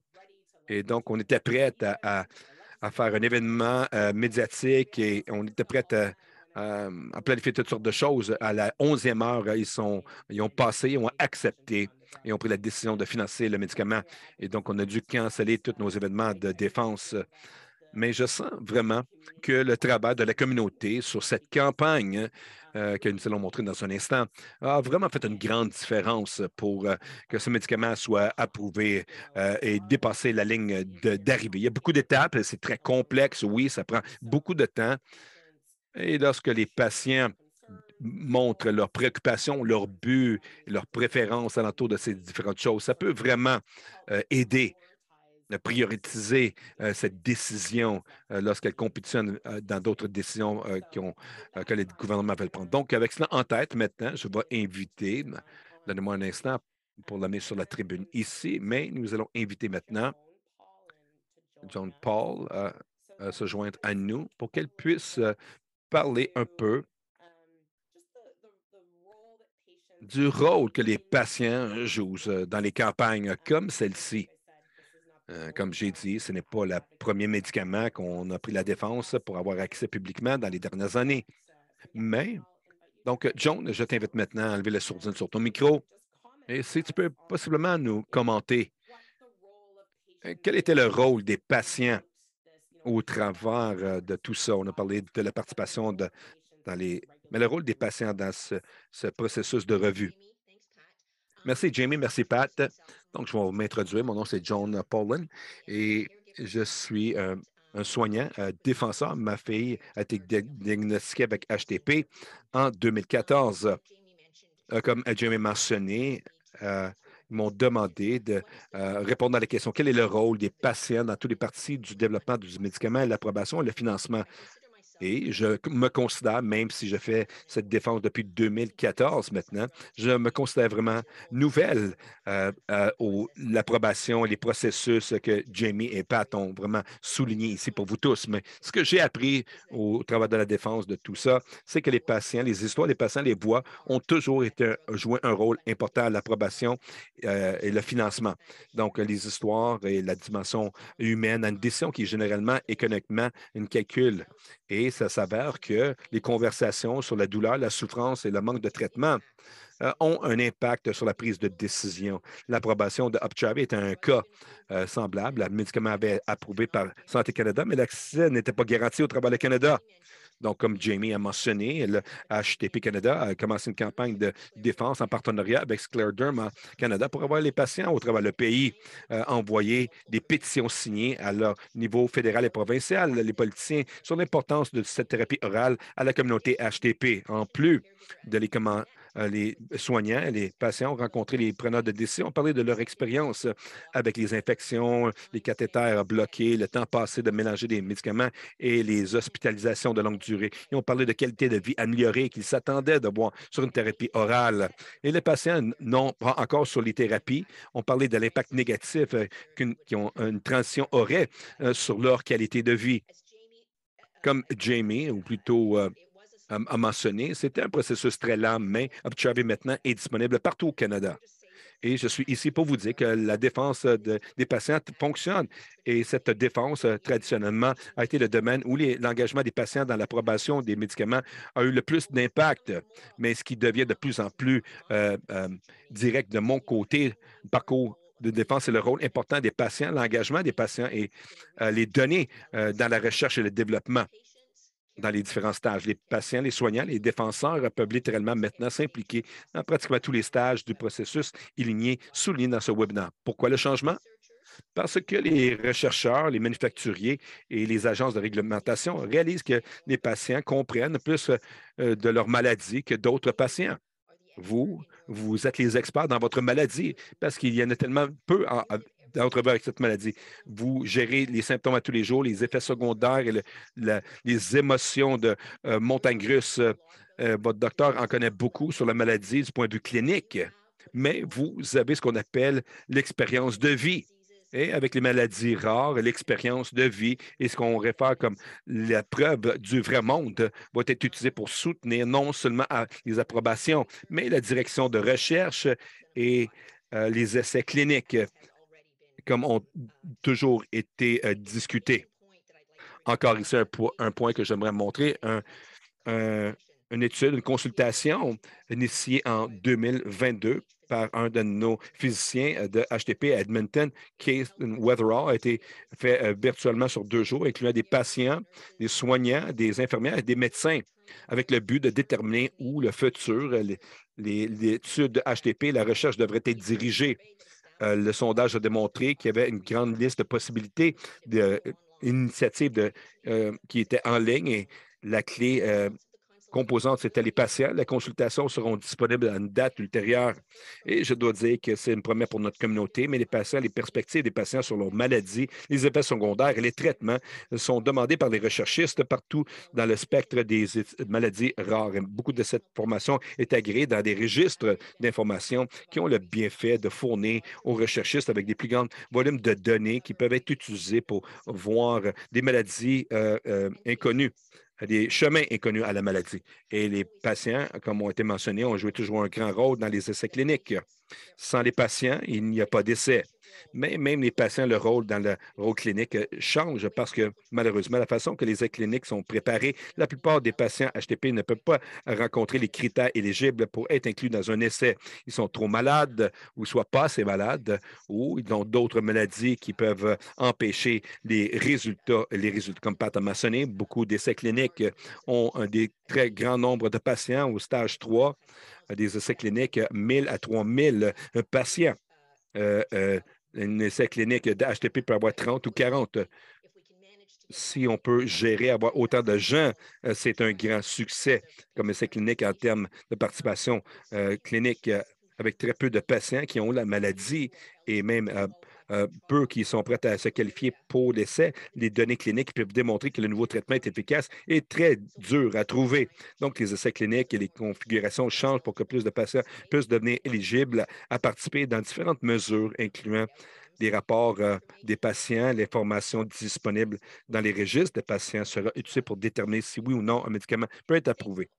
Speaker 1: Et donc, on était prêts à faire un événement médiatique et on était prêts à planifier toutes sortes de choses. À la 11e heure, ils ont passé, ils ont accepté et ont pris la décision de financer le médicament. Et donc, on a dû canceller tous nos événements de défense Mais je sens vraiment que le travail de la communauté sur cette campagne que nous allons montrer dans un instant a vraiment fait une grande différence pour que ce médicament soit approuvé et dépasser la ligne d'arrivée. Il y a beaucoup d'étapes, c'est très complexe, oui, ça prend beaucoup de temps. Et lorsque les patients montrent leurs préoccupations, leurs buts, leurs préférences alentour de ces différentes choses, ça peut vraiment aider de prioriser cette décision lorsqu'elle compétitionne dans d'autres décisions que les gouvernements veulent prendre. Donc, avec cela en tête, maintenant, je vais inviter, donnez-moi un instant pour la mettre sur la tribune ici, mais nous allons inviter maintenant John Paul à se joindre à nous pour qu'elle puisse parler un peu du rôle que les patients jouent dans les campagnes comme celle-ci. Comme j'ai dit, ce n'est pas le premier médicament qu'on a pris la défense pour avoir accès publiquement dans les dernières années. Mais, donc, John, je t'invite maintenant à enlever la sourdine sur ton micro. Et si tu peux possiblement nous commenter, quel était le rôle des patients au travers de tout ça? On a parlé de la participation dans les... Mais le rôle des patients dans ce processus de revue. Merci, Jamie. Merci, Pat. Donc, je vais m'introduire. Mon nom, c'est John Pollan et je suis un soignant, défenseur. Ma fille a été diagnostiquée avec HTP en 2014. Comme Jamie mentionné, ils m'ont demandé de répondre à la question quel est le rôle des patients dans toutes les parties du développement du médicament, l'approbation et le financement. Et je me considère, même si je fais cette défense depuis 2014 maintenant, je me considère vraiment nouvelle l'approbation et les processus que Jamie et Pat ont vraiment souligné ici pour vous tous. Mais ce que j'ai appris au travers de la défense de tout ça, c'est que les patients, les histoires des patients, les voix ont toujours joué un rôle important à l'approbation et le financement. Donc, les histoires et la dimension humaine à une décision qui est généralement économiquement une calcul. Et ça s'avère que les conversations sur la douleur, la souffrance et le manque de traitement ont un impact sur la prise de décision. L'approbation de Uptravi est un cas semblable. Le médicament avait approuvé par Santé Canada, mais l'accès n'était pas garanti au travers du Canada. Donc, comme Jamie a mentionné, le HTP Canada a commencé une campagne de défense en partenariat avec Scleroderma Canada pour avoir les patients au travers le pays envoyer des pétitions signées à leur niveau fédéral et provincial, les politiciens, sur l'importance de cette thérapie orale à la communauté HTP. En plus de les soignants, les patients ont rencontré les preneurs de décision, ont parlé de leur expérience avec les infections, les cathéters bloqués, le temps passé de mélanger des médicaments et les hospitalisations de longue durée. Ils ont parlé de qualité de vie améliorée qu'ils s'attendaient de voir sur une thérapie orale. Et les patients n'ont pas encore sur les thérapies. On parlait de l'impact négatif qu'une transition aurait sur leur qualité de vie. Comme Jamie, ou plutôt a mentionné, c'était un processus très lent, mais Uptravi maintenant est disponible partout au Canada. Et je suis ici pour vous dire que la défense des patients fonctionne. Et cette défense, traditionnellement, a été le domaine où l'engagement des patients dans l'approbation des médicaments a eu le plus d'impact. Mais ce qui devient de plus en plus direct de mon côté, le parcours de défense, c'est le rôle important des patients, l'engagement des patients et les données dans la recherche et le développement dans les différents stages. Les patients, les soignants, les défenseurs peuvent littéralement maintenant s'impliquer dans pratiquement tous les stages du processus soulignés dans ce webinaire. Pourquoi le changement? Parce que les chercheurs, les manufacturiers et les agences de réglementation réalisent que les patients comprennent plus de leur maladie que d'autres patients. Vous êtes les experts dans votre maladie parce qu'il y en a tellement peu d'entre vous avec cette maladie. Vous gérez les symptômes à tous les jours, les effets secondaires et les émotions de montagne russe. Votre docteur en connaît beaucoup sur la maladie du point de vue clinique, mais vous avez ce qu'on appelle l'expérience de vie. Et avec les maladies rares, l'expérience de vie et ce qu'on réfère comme la preuve du vrai monde va être utilisée pour soutenir non seulement les approbations, mais la direction de recherche et les essais cliniques, comme ont toujours été discutés. Encore ici, un point que j'aimerais montrer, une étude, une consultation initiée en 2022 par un de nos physiciens de HTP à Edmonton. Keith Weatherall a été fait virtuellement sur 2 jours, incluant des patients, des soignants, des infirmières et des médecins, avec le but de déterminer où le futur, l'étude HTP, la recherche devrait être dirigée. Le sondage a démontré qu'il y avait une grande liste de possibilités d'initiatives qui étaient en ligne et la clé composantes, c'était les patients. Les consultations seront disponibles à une date ultérieure. Et je dois dire que c'est une première pour notre communauté, mais les patients, les perspectives des patients sur leurs maladies, les effets secondaires et les traitements sont demandés par les recherchistes partout dans le spectre des maladies rares. Et beaucoup de cette formation est agréée dans des registres d'information qui ont le bienfait de fournir aux recherchistes avec des plus grands volumes de données qui peuvent être utilisés pour voir des maladies inconnues, des chemins inconnus à la maladie. Et les patients, comme ont été mentionnés, ont joué toujours un grand rôle dans les essais cliniques. Sans les patients, il n'y a pas d'essai. Mais même les patients, le rôle dans le rôle clinique change parce que malheureusement, la façon que les essais cliniques sont préparés, la plupart des patients HTP ne peuvent pas rencontrer les critères éligibles pour être inclus dans un essai. Ils sont trop malades ou soit pas assez malades ou ils ont d'autres maladies qui peuvent empêcher les résultats. Comme Pat a mentionné, beaucoup d'essais cliniques ont des très grands nombres de patients au stage 3, des essais cliniques, 1000 à 3000 patients. Un essai clinique d'HTP peut avoir 30 ou 40. Si on peut gérer, avoir autant de gens, c'est un grand succès comme essai clinique en termes de participation clinique avec très peu de patients qui ont la maladie et même peu qui sont prêts à se qualifier pour l'essai. Les données cliniques peuvent démontrer que le nouveau traitement est efficace et très dur à trouver. Donc, les essais cliniques et les configurations changent pour que plus de patients puissent devenir éligibles à participer dans différentes mesures, incluant des rapports des patients, l'information disponible dans les registres des patients sera utilisée pour déterminer si oui ou non un médicament peut être approuvé.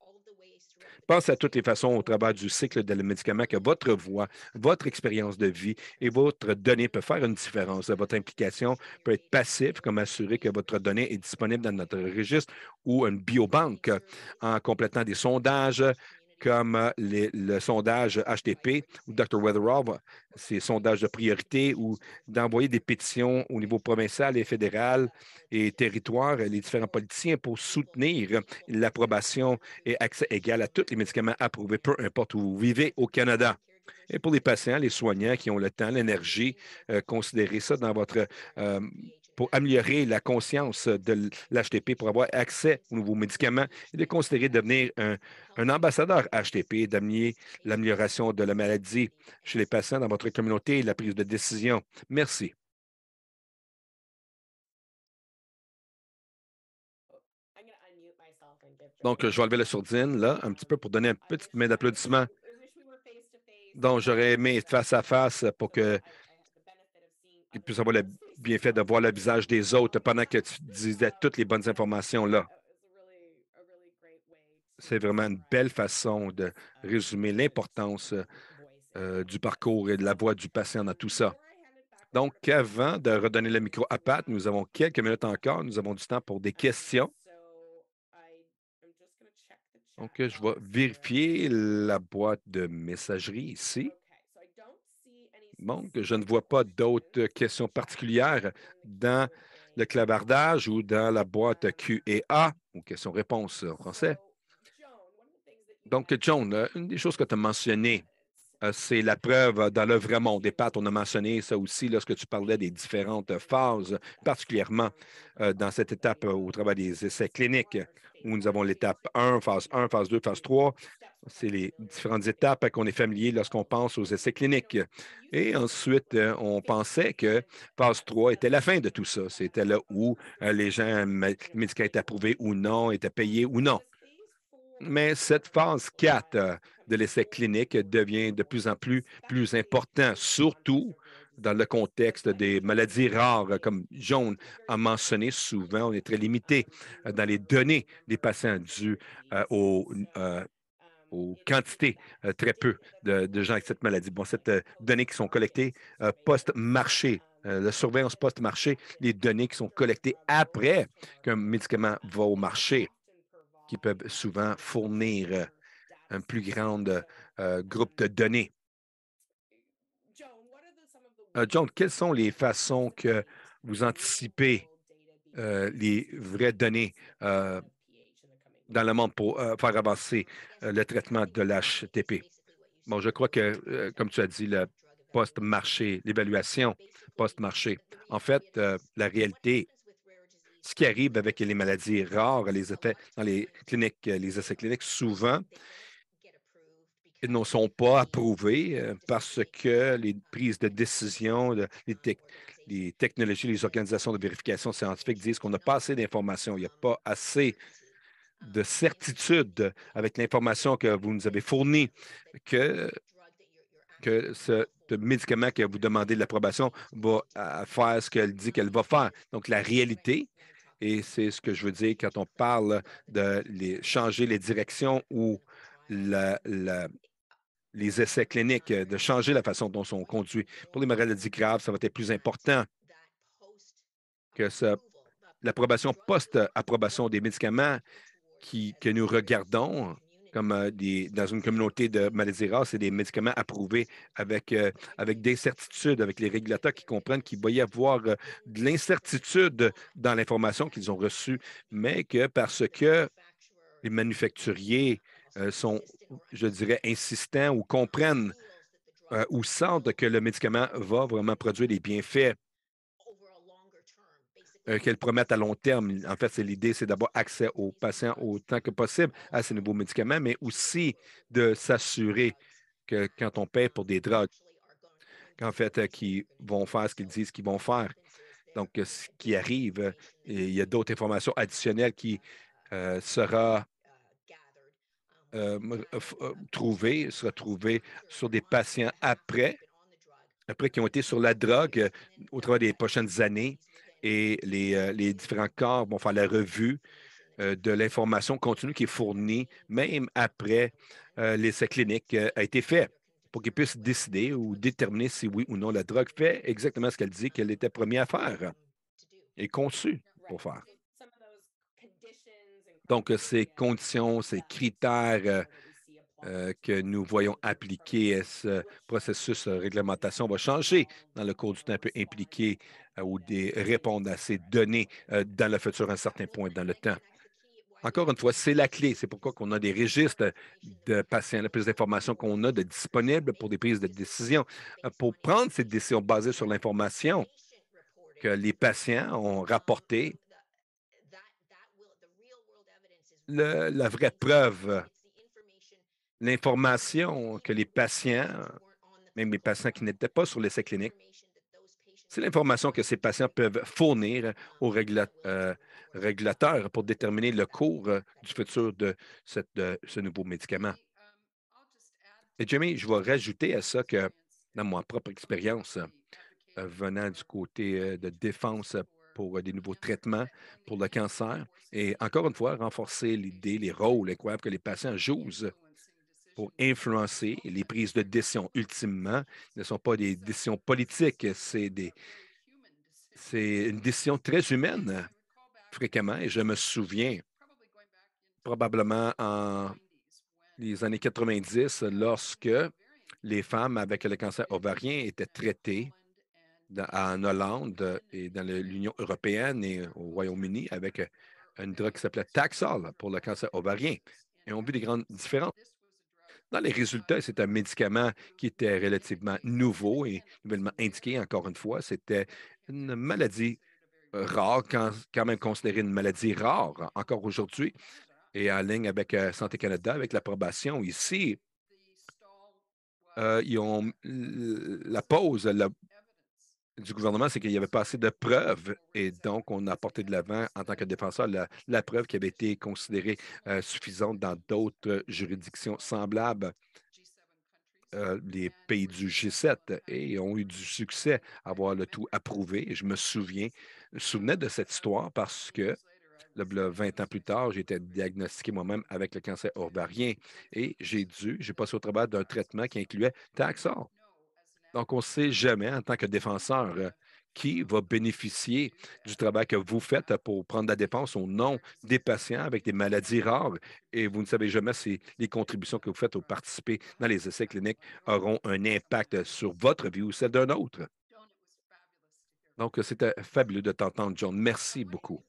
Speaker 1: Pense à toutes les façons au travers du cycle de le médicament que votre voix, votre expérience de vie et votre donnée peuvent faire une différence. Votre implication peut être passive, comme assurer que votre donnée est disponible dans notre registre ou une biobanque en complétant des sondages comme le sondage HTP ou Dr. Weatherall, ces sondages de priorité ou d'envoyer des pétitions au niveau provincial et fédéral et territoire, les différents politiciens pour soutenir l'approbation et accès égal à tous les médicaments approuvés, peu importe où vous vivez au Canada. Et pour les patients, les soignants qui ont le temps, l'énergie, considérez ça dans votre pour améliorer la conscience de l'HTP, pour avoir accès aux nouveaux médicaments et de considérer devenir un ambassadeur HTP, d'amener l'amélioration de la maladie chez les patients dans votre communauté et la prise de décision. Merci. Donc, je vais enlever la sourdine, là, un petit peu pour donner une petite main d'applaudissement. Donc, j'aurais aimé être face à face pour qu'ils puissent avoir le bienfait de voir le visage des autres pendant que tu disais toutes les bonnes informations là. C'est vraiment une belle façon de résumer l'importance du parcours et de la voix du patient dans tout ça. Donc, avant de redonner le micro à Pat, nous avons quelques minutes encore. Nous avons du temps pour des questions. Donc, je vais vérifier la boîte de messagerie ici. Donc, je ne vois pas d'autres questions particulières dans le clavardage ou dans la boîte Q&A ou questions-réponses en français. Donc, John, une des choses que tu as mentionnées, c'est la preuve dans le vrai monde. Et Pat, on a mentionné ça aussi lorsque tu parlais des différentes phases, particulièrement dans cette étape au travers des essais cliniques, où nous avons l'étape 1, phase 2, phase 3. C'est les différentes étapes qu'on est familier lorsqu'on pense aux essais cliniques. Et ensuite, on pensait que phase 3 était la fin de tout ça. C'était là où les gens, les médicaments étaient approuvés ou non, étaient payés ou non. Mais cette phase 4 de l'essai clinique devient de plus en plus important, surtout dans le contexte des maladies rares, comme John a mentionné souvent, on est très limité dans les données des patients dues aux quantités, très peu de gens avec cette maladie. Bon, cette données qui sont collectées post-marché, la surveillance post-marché, les données qui sont collectées après qu'un médicament va au marché, qui peuvent souvent fournir un plus grand groupe de données. John, quelles sont les façons que vous anticipez les vraies données dans le monde pour faire avancer le traitement de l'HTP? Bon, je crois que, comme tu as dit, le post-marché, l'évaluation post-marché. En fait, la réalité, ce qui arrive avec les maladies rares, les effets dans les cliniques, les essais cliniques, souvent, ils ne sont pas approuvés parce que les prises de décision, les technologies, les organisations de vérification scientifique disent qu'on n'a pas assez d'informations, il n'y a pas assez de certitude avec l'information que vous nous avez fournie que, que ce médicament que vous demandez de l'approbation va faire ce qu'elle dit qu'elle va faire. Donc, la réalité, et c'est ce que je veux dire quand on parle de changer les directions ou les essais cliniques, de changer la façon dont sont conduits. Pour les maladies graves, ça va être plus important que l'approbation post-approbation des médicaments que nous regardons comme dans une communauté de maladies rares, c'est des médicaments approuvés avec des certitudes, avec les régulateurs qui comprennent qu'il va y avoir de l'incertitude dans l'information qu'ils ont reçue, mais que parce que les manufacturiers sont, je dirais, insistants ou comprennent ou sentent que le médicament va vraiment produire des bienfaits qu'elle promettent à long terme. En fait, c'est l'idée, c'est d'avoir accès aux patients autant que possible à ces nouveaux médicaments, mais aussi de s'assurer que quand on paie pour des drogues, qu'en fait, qu'ils vont faire ce qu'ils disent qu'ils vont faire. Donc, ce qui arrive, il y a d'autres informations additionnelles qui sera sera trouvée sur des patients après qu'ils ont été sur la drogue au travers des prochaines années et les différents corps vont faire la revue de l'information continue qui est fournie même après l'essai clinique a été fait pour qu'ils puissent décider ou déterminer si oui ou non la drogue fait exactement ce qu'elle dit qu'elle était première à faire et conçue pour faire. Donc, ces conditions, ces critères que nous voyons appliquer à ce processus de réglementation va changer dans le cours du temps, peut impliquer ou répondre à ces données dans le futur à un certain point dans le temps. Encore une fois, c'est la clé. C'est pourquoi on a des registres de patients, le plus d'informations qu'on a de disponibles pour des prises de décision. Pour prendre ces décisions basées sur l'information que les patients ont rapportée, la vraie preuve, l'information que les patients, même les patients qui n'étaient pas sur l'essai clinique, c'est l'information que ces patients peuvent fournir aux régulateurs pour déterminer le cours du futur de ce nouveau médicament. Et Jamie, je vais rajouter à ça que dans ma propre expérience, venant du côté de défense pour des nouveaux traitements pour le cancer, et encore une fois, renforcer l'idée, les rôles incroyables que les patients jouent pour influencer les prises de décision. Ultimement, ce ne sont pas des décisions politiques, c'est une décision très humaine fréquemment. Et je me souviens probablement en les années 90, lorsque les femmes avec le cancer ovarien étaient traitées en Hollande et dans l'Union européenne et au Royaume-Uni avec une drogue qui s'appelait Taxol pour le cancer ovarien. Et on a vu des grandes différences. Dans les résultats, c'est un médicament qui était relativement nouveau et nouvellement indiqué, encore une fois. C'était une maladie rare, quand même considérée une maladie rare encore aujourd'hui, et en ligne avec Santé Canada, avec l'approbation ici. Ils ont la pause du gouvernement, c'est qu'il n'y avait pas assez de preuves et donc on a porté de l'avant en tant que défenseur la preuve qui avait été considérée suffisante dans d'autres juridictions semblables, les pays du G7, et ont eu du succès à avoir le tout approuvé. Et je me souvenais de cette histoire parce que 20 ans plus tard, j'ai été diagnostiqué moi-même avec le cancer ovarien et j'ai passé au travers d'un traitement qui incluait Taxol. Donc, on ne sait jamais, en tant que défenseur, qui va bénéficier du travail que vous faites pour prendre la dépense au nom des patients avec des maladies rares. Et vous ne savez jamais si les contributions que vous faites au participer dans les essais cliniques auront un impact sur votre vie ou celle d'un autre. Donc, c'était fabuleux de t'entendre, John. Merci beaucoup.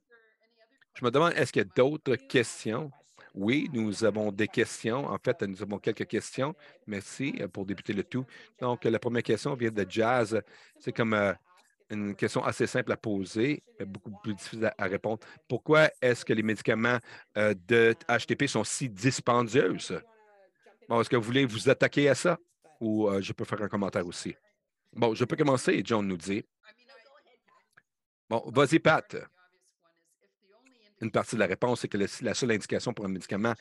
Speaker 1: Je me demande, est-ce qu'il y a d'autres questions? Oui, nous avons des questions. En fait, nous avons quelques questions. Merci pour débuter le tout. Donc, la première question vient de Jazz. C'est comme une question assez simple à poser, mais beaucoup plus difficile à répondre. Pourquoi est-ce que les médicaments de HTP sont si dispendieux? Bon, est-ce que vous voulez vous attaquer à ça? Ou je peux faire un commentaire aussi? Bon, je peux commencer, John nous dit. Bon, vas-y, Pat. Une partie de la réponse, c'est que la seule indication pour un médicament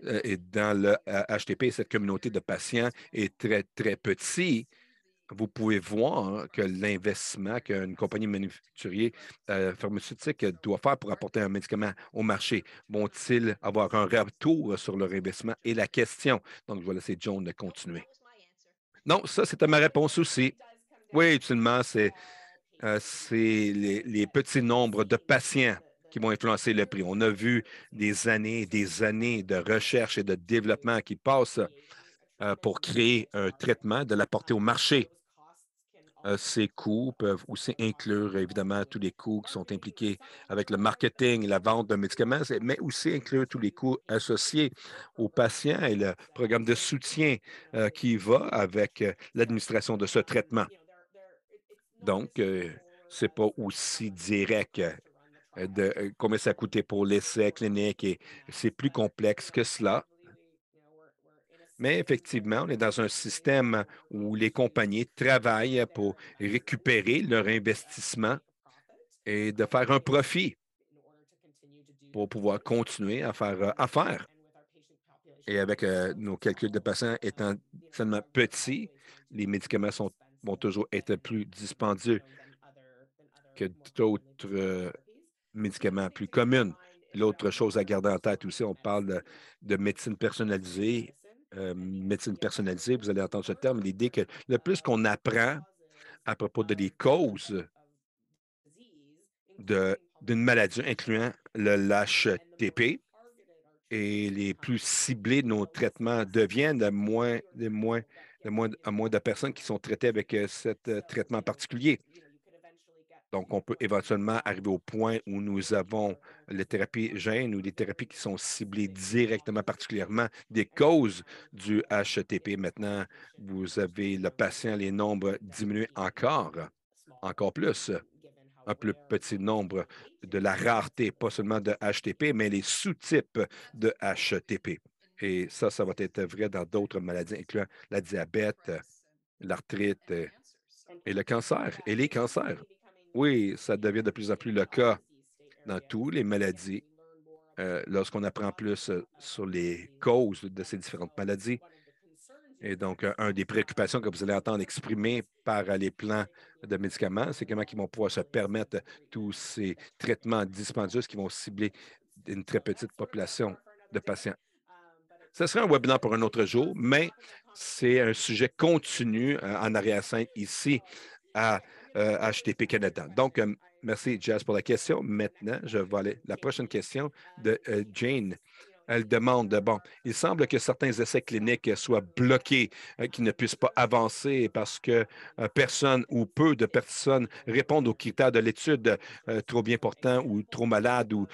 Speaker 1: est dans le HTP, cette communauté de patients est très, très petit. Vous pouvez voir que l'investissement qu'une compagnie manufacturière pharmaceutique doit faire pour apporter un médicament au marché, vont-ils avoir un retour sur leur investissement? Et la question, donc je vais laisser John de continuer. Non, ça, c'était ma réponse aussi. Oui, utilement, c'est les petits nombres de patients qui vont influencer le prix. On a vu des années de recherche et de développement qui passent pour créer un traitement, de la porter au marché. Ces coûts peuvent aussi inclure évidemment tous les coûts qui sont impliqués avec le marketing et la vente d'un médicament, mais aussi inclure tous les coûts associés aux patients et le programme de soutien qui va avec l'administration de ce traitement. Donc, ce n'est pas aussi direct de combien ça a coûté pour l'essai clinique et c'est plus complexe que cela. Mais effectivement, on est dans un système où les compagnies travaillent pour récupérer leur investissement et de faire un profit pour pouvoir continuer à faire affaire. Et avec nos calculs de patients étant seulement petits, les médicaments vont toujours être plus dispendieux que d'autres médicaments plus communs. L'autre chose à garder en tête aussi, on parle de médecine personnalisée. Médecine personnalisée, vous allez entendre ce terme, l'idée que le plus qu'on apprend à propos de les causes d'une maladie, incluant le l'HTP, et les plus ciblés de nos traitements deviennent, à moins de personnes qui sont traitées avec ce traitement particulier. Donc, on peut éventuellement arriver au point où nous avons les thérapies gènes ou des thérapies qui sont ciblées directement, particulièrement des causes du HTP. Maintenant, vous avez le patient, les nombres diminuent encore plus, un plus petit nombre de la rareté, pas seulement de HTP, mais les sous-types de HTP. Et ça va être vrai dans d'autres maladies, incluant la diabète, l'arthrite et le cancer et les cancers. Oui, ça devient de plus en plus le cas dans toutes les maladies lorsqu'on apprend plus sur les causes de ces différentes maladies. Et donc, un des préoccupations que vous allez entendre exprimées par les plans de médicaments, c'est comment ils vont pouvoir se permettre tous ces traitements dispendieux qui vont cibler une très petite population de patients. Ce serait un webinaire pour un autre jour, mais c'est un sujet continu en arrière-scène ici à HTP Canada. Donc, merci, Jazz, pour la question. Maintenant, je vais aller. La prochaine question de Jane. Elle demande, bon, il semble que certains essais cliniques soient bloqués, qu'ils ne puissent pas avancer parce que personne ou peu de personnes répondent aux critères de l'étude, trop bien portant ou trop malade ou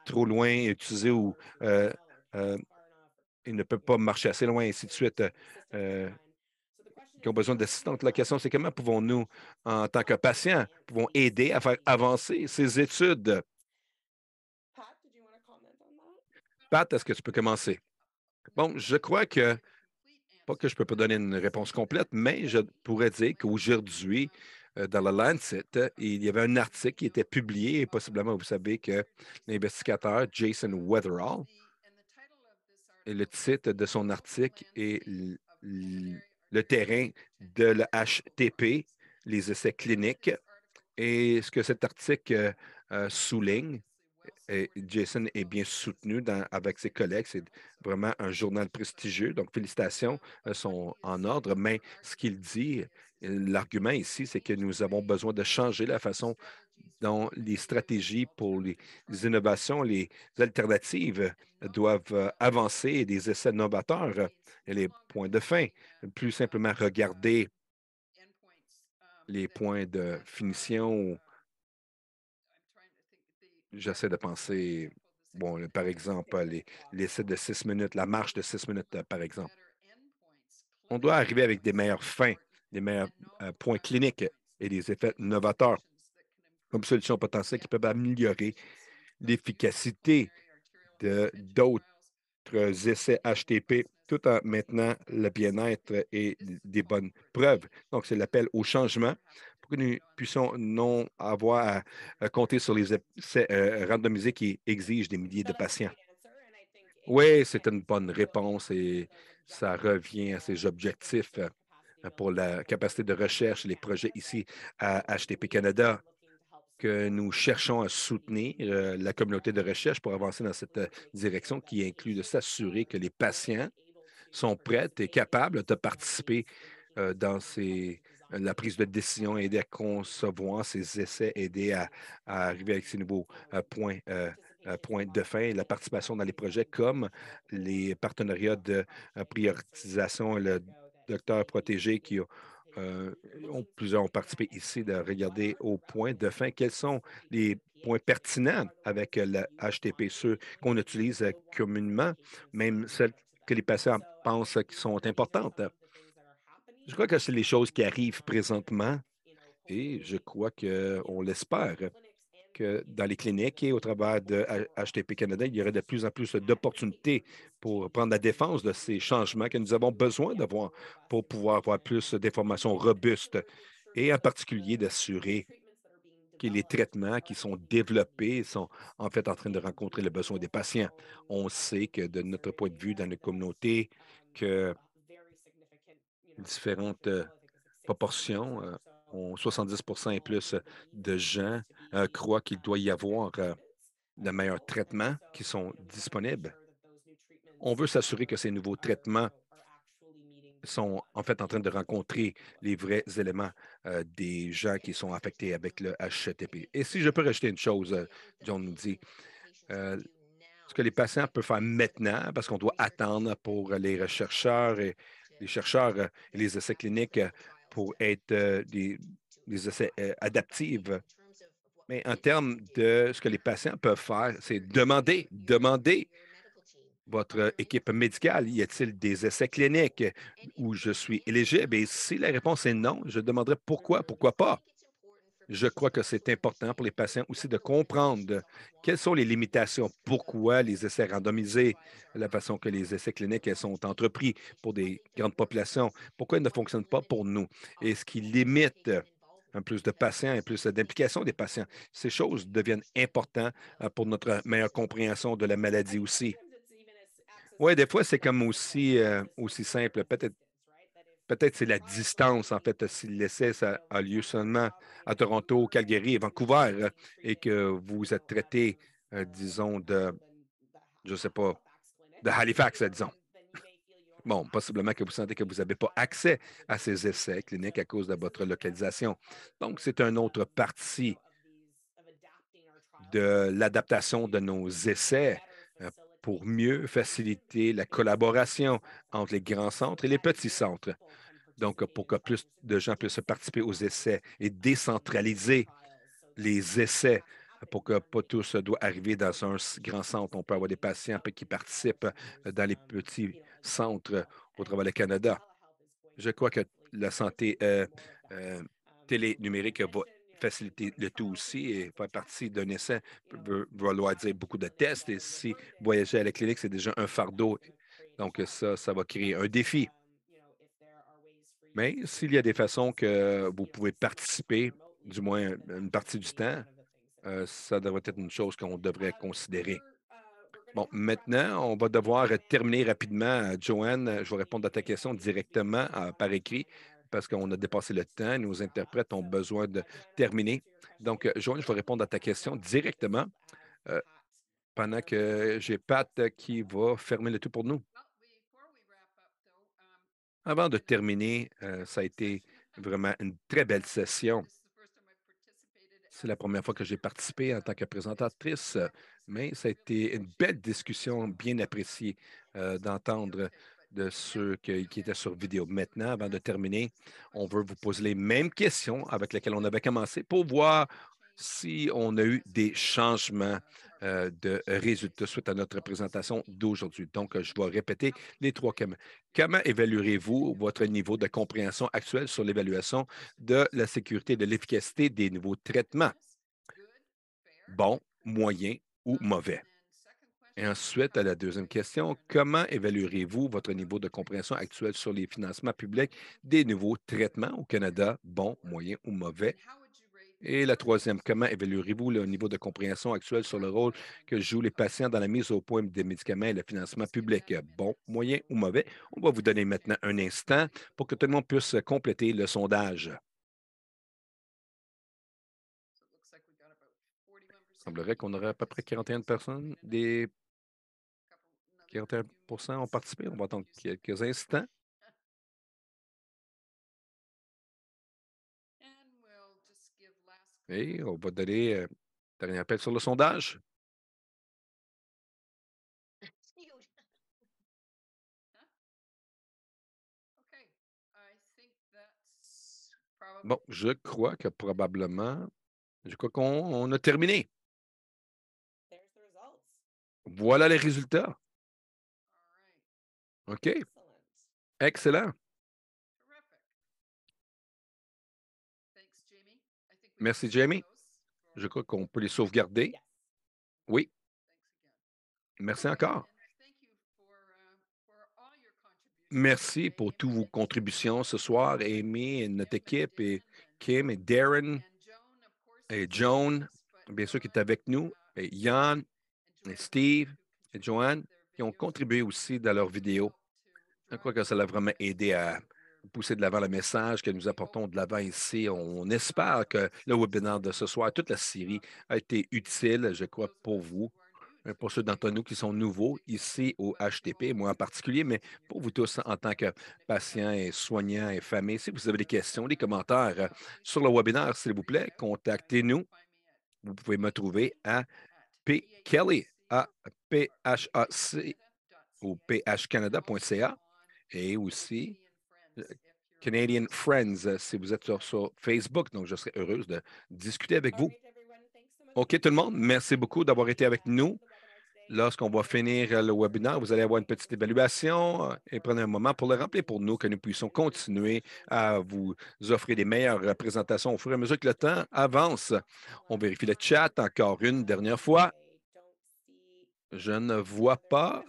Speaker 1: trop loin utilisé ou euh, ils ne peuvent pas marcher assez loin, et ainsi de suite, qui ont besoin d'assistance. La question, c'est comment pouvons-nous, en tant que patients, pouvons aider à faire avancer ces études? Pat, est-ce que tu peux commencer? Bon, je crois que, pas que je ne peux pas donner une réponse complète, mais je pourrais dire qu'aujourd'hui, dans la Lancet, il y avait un article qui était publié, et possiblement, vous savez que l'investigateur Jason Weatherall, et le titre de son article est le terrain de l'HTP, les essais cliniques. Et ce que cet article souligne, et Jason est bien soutenu avec ses collègues. C'est vraiment un journal prestigieux. Donc, félicitations sont en ordre. Mais ce qu'il dit, L'argument ici, c'est que nous avons besoin de changer la façon dont les stratégies pour les innovations, les alternatives doivent avancer et des essais novateurs et les points de fin. Plus simplement regarder les points de finition. J'essaie de penser, bon, par exemple, l'essai de 6 minutes, la marche de 6 minutes, par exemple. On doit arriver avec des meilleures fins, des meilleurs points cliniques et des effets novateurs comme solution potentielle qui peuvent améliorer l'efficacité d'autres essais HTP tout en maintenant le bien-être et des bonnes preuves. Donc, c'est l'appel au changement pour que nous puissions non avoir à compter sur les essais randomisés qui exigent des milliers de patients. Oui, c'est une bonne réponse et ça revient à ces objectifs pour la capacité de recherche et les projets ici à HTP Canada que nous cherchons à soutenir la communauté de recherche pour avancer dans cette direction qui inclut de s'assurer que les patients sont prêts et capables de participer dans la prise de décision, aider à concevoir ces essais, aider à arriver avec ces nouveaux points de fin, la participation dans les projets comme les partenariats de prioritisation et le docteur protégé qui euh, plusieurs ont participé ici de regarder au point de fin quels sont les points pertinents avec le HTP, ceux qu'on utilise communément, même celles que les patients pensent qui sont importantes. Je crois que c'est les choses qui arrivent présentement et je crois qu'on l'espère que dans les cliniques et au travers de HTP Canada, il y aurait de plus en plus d'opportunités pour prendre la défense de ces changements que nous avons besoin d'avoir pour pouvoir avoir plus d'informations robustes et en particulier d'assurer que les traitements qui sont développés sont en fait en train de rencontrer les besoins des patients. On sait que de notre point de vue dans notre communauté, que différentes proportions, 70 et plus de gens croient qu'il doit y avoir de meilleurs traitements qui sont disponibles. On veut s'assurer que ces nouveaux traitements sont en fait en train de rencontrer les vrais éléments des gens qui sont affectés avec le HTTP. Et si je peux rajouter une chose, John nous dit, euh, ce que les patients peuvent faire maintenant, parce qu'on doit attendre pour les chercheurs et les essais cliniques pour être des essais adaptifs. Mais en termes de ce que les patients peuvent faire, c'est demander votre équipe médicale, y a-t-il des essais cliniques où je suis éligible? Et si la réponse est non, je demanderai pourquoi pas? Je crois que c'est important pour les patients aussi de comprendre quelles sont les limitations, pourquoi les essais randomisés, la façon que les essais cliniques elles sont entrepris pour des grandes populations, pourquoi ils ne fonctionnent pas pour nous et ce qui limite un plus de patients et plus d'implication des patients. Ces choses deviennent importantes pour notre meilleure compréhension de la maladie aussi. Oui, des fois, c'est comme aussi simple. Peut-être c'est la distance, en fait, si l'essai ça a lieu seulement à Toronto, Calgary et Vancouver et que vous êtes traité, disons, je ne sais pas, de Halifax, disons. Bon, possiblement que vous sentez que vous n'avez pas accès à ces essais cliniques à cause de votre localisation. Donc, c'est une autre partie de l'adaptation de nos essais euh, pour mieux faciliter la collaboration entre les grands centres et les petits centres. Donc, pour que plus de gens puissent participer aux essais et décentraliser les essais pour que pas tout ça doit arriver dans un grand centre. On peut avoir des patients qui participent dans les petits centres au travers du Canada. Je crois que la santé euh, télénumérique va faciliter le tout aussi et faire partie d'un essai veut vouloir dire beaucoup de tests. Et si voyager à la clinique, c'est déjà un fardeau. Donc, ça va créer un défi. Mais s'il y a des façons que vous pouvez participer, du moins une partie du temps, ça devrait être une chose qu'on devrait considérer. Bon, maintenant, on va devoir terminer rapidement. Joanne, je vais répondre à ta question directement par écrit parce qu'on a dépassé le temps. Nos interprètes ont besoin de terminer. Donc, Joanne, je vais répondre à ta question directement euh, pendant que j'ai Pat qui va fermer le tout pour nous. Avant de terminer, ça a été Vraiment une très belle session. C'est la première fois que j'ai participé en tant que présentatrice, mais ça a été une belle discussion, bien appréciée d'entendre de ceux qui étaient sur vidéo. Maintenant, avant de terminer, on veut vous poser les mêmes questions avec lesquelles on avait commencé pour voir si on a eu des changements de résultats suite à notre présentation d'aujourd'hui. Donc, je vais répéter les trois comment. Comment évaluerez-vous votre niveau de compréhension actuel sur l'évaluation de la sécurité et de l'efficacité des nouveaux traitements? Bon, moyen ou mauvais? Et ensuite, à la deuxième question, comment évaluerez-vous votre niveau de compréhension actuel sur les financements publics des nouveaux traitements au Canada? Bon, moyen ou mauvais? Et la troisième, comment évaluerez-vous le niveau de compréhension actuel sur le rôle que jouent les patients dans la mise au point des médicaments et le financement public? Bon, moyen ou mauvais? On va vous donner maintenant un instant pour que tout le monde puisse compléter le sondage. Il semblerait qu'on aurait à peu près 41 personnes, des 41 ont participé. On va attendre quelques instants et on va donner dernier appel sur le sondage. Bon, je crois qu'on a terminé. Voilà les résultats. OK, excellent. Merci, Jamie. Je crois qu'on peut les sauvegarder. Oui, merci encore. Merci pour toutes vos contributions ce soir, Amy et notre équipe, et Kim et Darren et Joan, bien sûr, qui est avec nous, et Yann et Steve et Joanne, qui ont contribué aussi dans leurs vidéos. Je crois que ça l'a vraiment aidé à pousser de l'avant le message que nous apportons de l'avant ici. On espère que le webinaire de ce soir, toute la série, a été utile, je crois, pour vous. Pour ceux d'entre nous qui sont nouveaux ici au HTP, moi en particulier, mais pour vous tous en tant que patients et soignants et familles, si vous avez des questions, des commentaires sur le webinaire, s'il vous plaît, contactez-nous. Vous pouvez me trouver à P. Kelly, à PHAC ou phcanada.ca et aussi Canadian Friends si vous êtes sur Facebook. Donc, je serais heureuse de discuter avec vous. OK, tout le monde, merci beaucoup d'avoir été avec nous. Lorsqu'on va finir le webinaire, vous allez avoir une petite évaluation et prendre un moment pour le remplir pour nous, que nous puissions continuer à vous offrir des meilleures présentations au fur et à mesure que le temps avance. On vérifie le chat encore une dernière fois. Je ne vois pas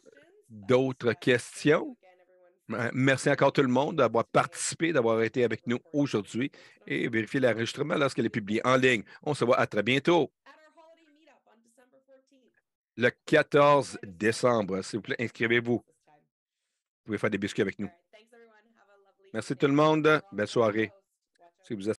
Speaker 1: d'autres questions. Merci encore tout le monde d'avoir participé, d'avoir été avec nous aujourd'hui et vérifier l'enregistrement lorsqu'elle est publiée en ligne. On se voit à très bientôt. Le 14 décembre, s'il vous plaît, inscrivez-vous. Vous pouvez faire des biscuits avec nous. Merci tout le monde. Belle soirée. Si vous êtes